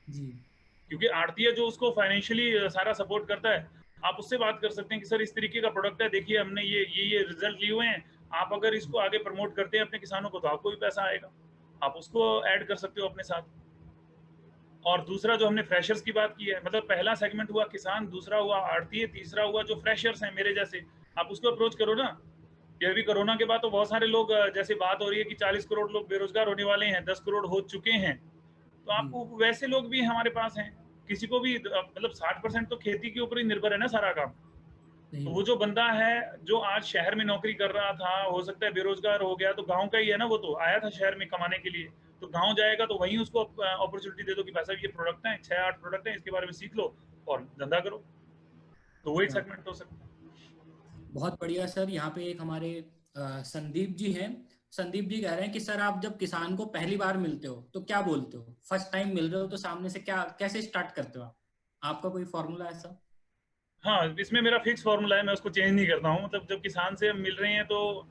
क्योंकि आड़ती है जो उसको फाइनेंशियली सारा सपोर्ट करता है, आप उससे बात कर सकते हैं कि सर इस तरीके का प्रोडक्ट है, देखिए हमने ये रिजल्ट लिए हुए हैं, आप अगर इसको आगे प्रमोट करते हैं अपने किसानों को तो आपको भी पैसा आएगा, आप उसको ऐड कर सकते हो अपने साथ। और दूसरा जो हमने फ्रेशर्स की बात की है, मतलब पहला सेगमेंट हुआ किसान, दूसरा हुआ आड़ती, तीसरा हुआ जो फ्रेशर्स हैं मेरे जैसे, आप उसको अप्रोच करो ना। ये अभी कोरोना के बाद तो बहुत सारे लोग, जैसे बात हो रही है कि 40 करोड़ लोग बेरोजगार होने वाले हैं, 10 करोड़ हो चुके हैं, तो आपको वैसे लोग भी हमारे पास हैं। किसी को भी मतलब 60% तो खेती के ऊपर ही निर्भर है ना सारा काम। तो वो जो बंदा है जो आज शहर में नौकरी कर रहा था, हो सकता है बेरोजगार हो गया, तो गांव का ही है ना, वो तो आया था शहर में कमाने के लिए, तो गांव जाएगा तो वहीं उसको अपॉर्चुनिटी दे दो कि पैसा ये प्रोडक्ट है, 6-8 प्रोडक्ट है, इसके बारे में सीख लो और धंधा करो। तो वो एक सेगमेंट हो सकता है। बहुत बढ़िया सर। यहाँ पे एक हमारे संदीप जी हैं। संदीप जी कह रहे हैं कि सर आप जब किसान को पहली बार मिलते हो तो क्या बोलते हो? फर्स्ट टाइम मिल रहे हो तो सामने से क्या कैसे स्टार्ट करते हो आप? आपका कोई फॉर्मूला है सर? हाँ, इसमें मेरा फिक्स फॉर्मूला है, मैं उसको चेंज नहीं करता हूँ। मतलब जब किसान से हम मिल रहे हैं तो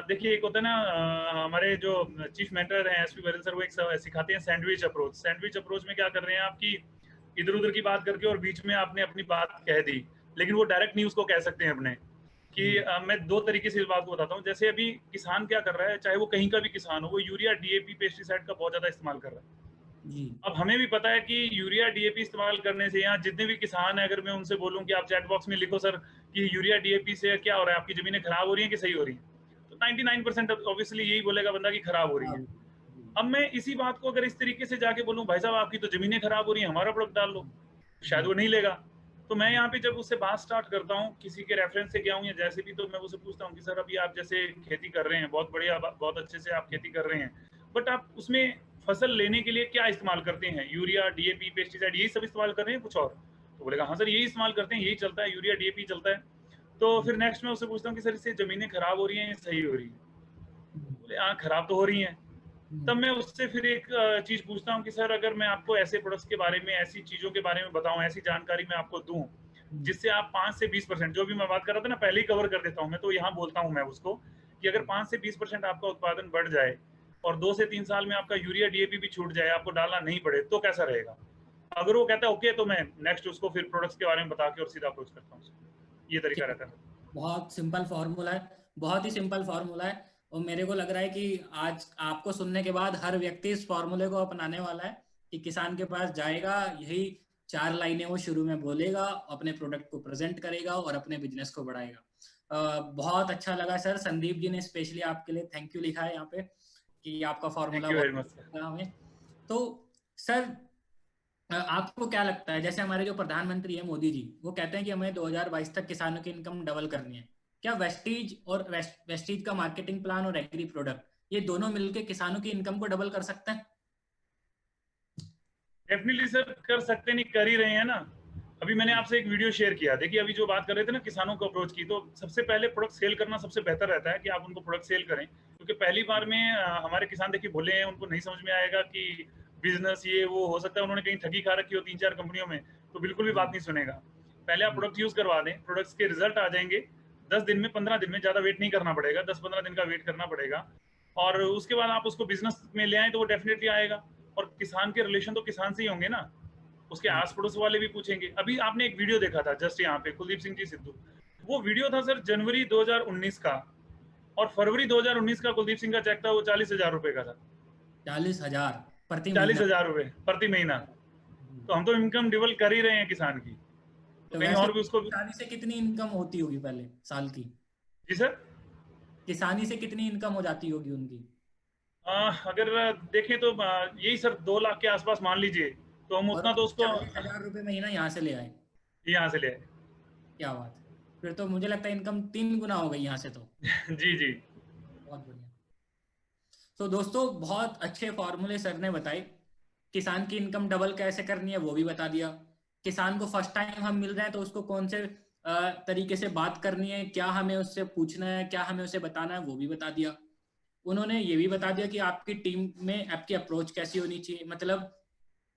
देखिए एक होता है ना, हमारे जो चीफ मेंटर हैं एसपी बरल सर, वो एक सिखाते हैं सैंडविच अप्रोच। सैंडविच अप्रोच में क्या कर रहे हैं आपकी, इधर उधर की बात करके और बीच में आपने अपनी बात कह दी, लेकिन वो डायरेक्ट नहीं उसको कह सकते हैं अपने कि मैं दो तरीके से इस बात को बताता हूँ। जैसे अभी किसान क्या कर रहा है, चाहे वो कहीं का भी किसान हो, वो यूरिया डीएपी पेस्टिसाइड का बहुत ज्यादा इस्तेमाल कर रहा है। अब हमें भी पता है कि यूरिया डीएपी इस्तेमाल करने से, यहाँ जितने भी किसान है, अगर मैं उनसे बोलूं कि आप चैट बॉक्स में लिखो सर कि यूरिया डीएपी से क्या हो रहा है, आपकी जमीनें खराब हो रही हैं कि सही हो रही हैं, तो 99% ऑब्वियसली यही बोलेगा बंदा कि खराब हो रही है। अब मैं इसी बात को अगर इस तरीके से जाके बोलूं, भाई साहब आपकी तो जमीनें खराब हो रही हैं, हमारा प्रोडक्ट डाल लो, शायद वो नहीं लेगा। तो मैं यहाँ पे जब उससे बात स्टार्ट करता हूँ, किसी के रेफरेंस से गया हूँ या जैसे भी, तो मैं उससे पूछता हूँ कि सर अभी आप जैसे खेती कर रहे हैं, बहुत बढ़िया, बहुत अच्छे से आप खेती कर रहे हैं, बट आप उसमें फसल लेने के लिए क्या इस्तेमाल करते हैं? यूरिया डीएपी पेस्टिसाइड यही सब इस्तेमाल कर रहे हैं कुछ और? तो बोलेगा हाँ सर यही इस्तेमाल करते हैं, यही चलता है, यूरिया डीएपी चलता है। तो फिर नेक्स्ट मैं उससे पूछता हूँ कि सर इससे जमीनें खराब हो रही हैं या सही हो रही है? बोले हाँ खराब तो हो रही हैं। तब मैं उससे फिर एक चीज पूछता हूँ कि सर अगर मैं आपको ऐसे प्रोडक्ट्स के बारे में, ऐसी चीजों के बारे में बताऊं, ऐसी जानकारी मैं आपको दूं जिससे आप 5 से 20%, जो भी मैं बात कर रहा था ना पहले ही कवर कर देता हूँ मैं, तो यहाँ बोलता हूँ मैं उसको कि अगर 5 से 20% आपका उत्पादन बढ़ जाए और 2 से 3 साल में आपका यूरिया डीएपी भी छूट जाए, आपको डालना नहीं पड़े, तो कैसा रहेगा? अगर वो कहता है ओके, तो मैं नेक्स्ट उसको फिर प्रोडक्ट्स के बारे में बता के और सीधा अप्रोच करता हूँ। ये तरीका रहता है। बहुत सिंपल फॉर्मूला है, बहुत ही सिंपल फॉर्मूला है। और मेरे को लग रहा है कि आज आपको सुनने के बाद हर व्यक्ति इस फॉर्मूले को अपनाने वाला है कि किसान के पास जाएगा, यही 4 लाइनें वो शुरू में बोलेगा, अपने प्रोडक्ट को प्रेजेंट करेगा और अपने बिजनेस को बढ़ाएगा। बहुत अच्छा लगा सर। संदीप जी ने स्पेशली आपके लिए थैंक यू लिखा है यहाँ पे कि आपका फॉर्मूला बहुत हमें। तो सर आपको क्या लगता है, जैसे हमारे जो प्रधानमंत्री है मोदी जी, वो कहते हैं कि हमें 2022 तक किसानों की इनकम डबल करनी है, क्या वेस्टीज और वेस्टीज का मार्केटिंग प्लान और एग्री प्रोडक्ट ये दोनों मिलकर किसानों की इनकम को डबल कर सकते हैं? डेफिनेटली सर, कर सकते नहीं, कर ही रहे हैं ना। अभी मैंने आपसे एक वीडियो शेयर किया, देखिए अभी जो बात कर रहे थे ना किसानों को अप्रोच की, तो सबसे पहले प्रोडक्ट सेल करना सबसे बेहतर रहता है कि आप उनको प्रोडक्ट सेल करें, क्योंकि पहली बार में हमारे किसान देखिए भूले हैं, उनको नहीं समझ में आएगा कि बिजनेस ये वो, हो सकता है उन्होंने कहीं ठगी खा रखी हो 3-4 कंपनियों में, तो बिल्कुल भी बात नहीं सुनेगा। पहले आप प्रोडक्ट यूज करवा दें, प्रोडक्ट्स के रिजल्ट आ जाएंगे 10 दिन में, 15 दिन में, ज्यादा वेट नहीं करना पड़ेगा, 10-15 दिन का वेट करना पड़ेगा, और उसके बाद आप उसको बिजनेस में ले आए तो वो डेफिनेटली आएगा। और किसान के रिलेशन तो किसान से ही होंगे ना, उसके आस पड़ोस वाले भी पूछेंगे। अभी आपने एक वीडियो देखा था जस्ट यहाँ पे, कुलदीप सिंह जी सिद्धू, वो वीडियो था सर जनवरी 2019 का, और फरवरी 2019 का कुलदीप सिंह का चेक था, वो 40,000 रुपए का था। 40,000 प्रति 40,000 रुपए प्रति महीना। तो हम तो इनकम डबल कर ही रहे हैं किसान की, तो कहीं और भी उसको। किसानी से कितनी इनकम होती होगी पहले साल की? जी सर, किसानी से कितनी इनकम हो जाती होगी उनकी? अगर देखें तो यही सर 2 लाख के आसपास मान लीजिए, तो हम उतना तो उसको 40,000 रुपए महीना यहाँ से ले आए। यहाँ से ले आए। क्या बात है, फिर तो मुझे लगता है इनकम 3 गुना हो गई यहाँ से तो। जी जी, बहुत बढ़िया। तो दोस्तों बहुत अच्छे फॉर्मूले सर ने बताए, किसान की इनकम डबल कैसे करनी है वो भी बता दिया, किसान को फर्स्ट टाइम हम मिल रहे हैं तो उसको कौन से तरीके से बात करनी है, क्या हमें उससे पूछना है, क्या हमें उसे बताना है, वो भी बता दिया। उन्होंने ये भी बता दिया कि आपकी टीम में आपकी अप्रोच कैसी होनी चाहिए, मतलब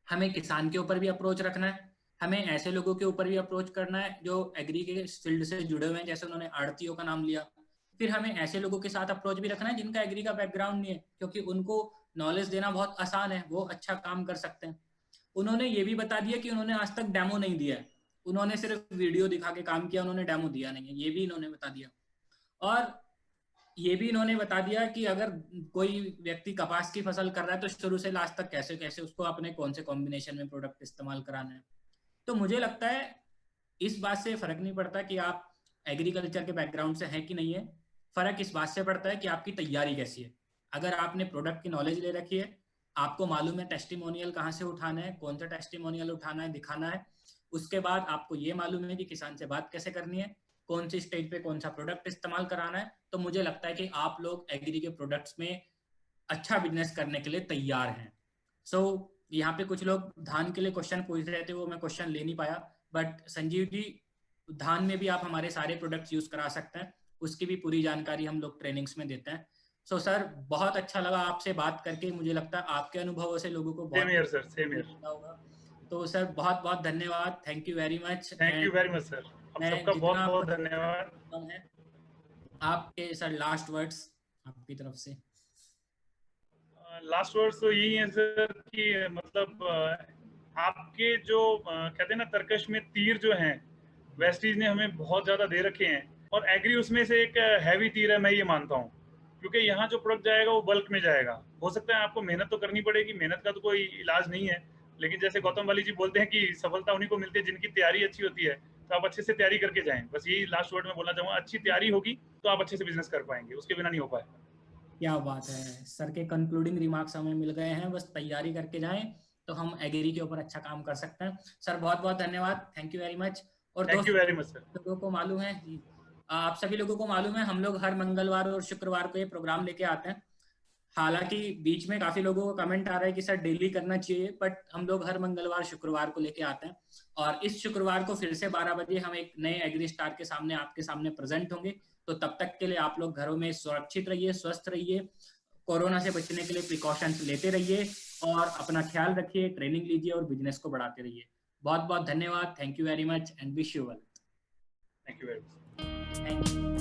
हमें किसान के ऊपर भी अप्रोच रखना है, हमें ऐसे लोगों के ऊपर भी अप्रोच करना है जो एग्री के फील्ड से जुड़े हुए हैं, जैसे उन्होंने आड़तियों का नाम लिया। फिर हमें ऐसे लोगों के साथ अप्रोच भी रखना है जिनका एग्री का बैकग्राउंड नहीं है, क्योंकि उनको नॉलेज देना बहुत आसान है, वो अच्छा काम कर सकते हैं। उन्होंने ये भी बता दिया कि उन्होंने आज तक डेमो नहीं दिया है, उन्होंने सिर्फ वीडियो दिखा के काम किया, उन्होंने डेमो दिया नहीं है, ये भी इन्होंने बता दिया। और ये भी इन्होंने बता दिया कि अगर कोई व्यक्ति कपास की फसल कर रहा है तो शुरू से लास्ट तक कैसे कैसे उसको अपने कौन से कॉम्बिनेशन में प्रोडक्ट इस्तेमाल कराना है। तो मुझे लगता है इस बात से फर्क नहीं पड़ता कि आप एग्रीकल्चर के बैकग्राउंड से हैं कि नहीं है, फर्क इस बात से पड़ता है कि आपकी तैयारी कैसी है। अगर आपने प्रोडक्ट की नॉलेज ले रखी है, आपको मालूम है टेस्टिमोनियल कहाँ से उठाना है, कौन सा टेस्टिमोनियल उठाना है, दिखाना है, उसके बाद आपको ये मालूम है कि किसान से बात कैसे करनी है, कौन सी स्टेज पे कौन सा प्रोडक्ट इस्तेमाल कराना है, तो मुझे लगता है कि आप लोग एग्री के प्रोडक्ट्स में अच्छा बिजनेस करने के लिए तैयार हैं। सो यहाँ पे कुछ लोग धान के लिए क्वेश्चन पूछ रहे थे, वो मैं क्वेश्चन ले नहीं पाया, बट संजीव जी धान में भी आप हमारे सारे प्रोडक्ट्स यूज करा सकते हैं, उसकी भी पूरी जानकारी हम लोग ट्रेनिंग्स में देते हैं। सो सर बहुत अच्छा लगा आपसे बात करके, मुझे लगता है आपके अनुभवों से लोगों को बहुत सेम ईयर होगा। तो सर बहुत बहुत धन्यवाद, thank you very much. Thank you very much sir, आप सबका बहुत बहुत धन्यवाद। आपके सर लास्ट वर्ड्स आपकी तरफ से। लास्ट वर्ड्स तो यही है सर कि मतलब आपके जो कहते हैं ना तरकश में तीर जो हैं, वेस्टीज ने हमें बहुत ज्यादा दे रखे हैं, और एग्री उसमें से एक हैवी तीर है, मैं ये मानता हूँ, क्योंकि यहाँ जो प्रोडक्ट जाएगा वो बल्क में जाएगा। हो सकता है आपको मेहनत तो करनी पड़ेगी, मेहनत का तो कोई इलाज नहीं है, लेकिन जैसे गौतम वाली जी बोलते हैं कि सफलता उन्हीं को मिलती है जिनकी तैयारी अच्छी होती है, तो आप अच्छे से तैयारी करके जाएं। बस यही लास्ट वर्ड में बोलना चाहूँगा, अच्छी तैयारी होगी तो आप अच्छे से बिजनेस कर पाएंगे, उसके बिना नहीं हो पाएगा। क्या बात है सर, के कंक्लूडिंग रिमार्क्स हमें मिल गए हैं, बस तैयारी करके जाएं तो हम एग्री के ऊपर अच्छा काम कर सकते हैं। सर बहुत बहुत धन्यवाद, थैंक यू वेरी मच। और thank you very much sir. लोगों को मालूम है, आप सभी लोगों को मालूम है, हम लोग हर मंगलवार और शुक्रवार को ये प्रोग्राम लेके आते हैं। हालांकि बीच में काफी लोगों को कमेंट आ रहा है कि सर डेली करना चाहिए, बट हम लोग हर मंगलवार शुक्रवार को लेके आते हैं, और इस शुक्रवार को फिर से 12 बजे हम एक नए एग्री स्टार के सामने आपके सामने प्रेजेंट होंगे। तो तब तक के लिए आप लोग घरों में सुरक्षित रहिए, स्वस्थ रहिए, कोरोना से बचने के लिए प्रिकॉशंस लेते रहिए, और अपना ख्याल रखिए, ट्रेनिंग लीजिए और बिजनेस को बढ़ाते रहिए। बहुत बहुत धन्यवाद, thank you very much and wish you well. Thank you very much. Thank you.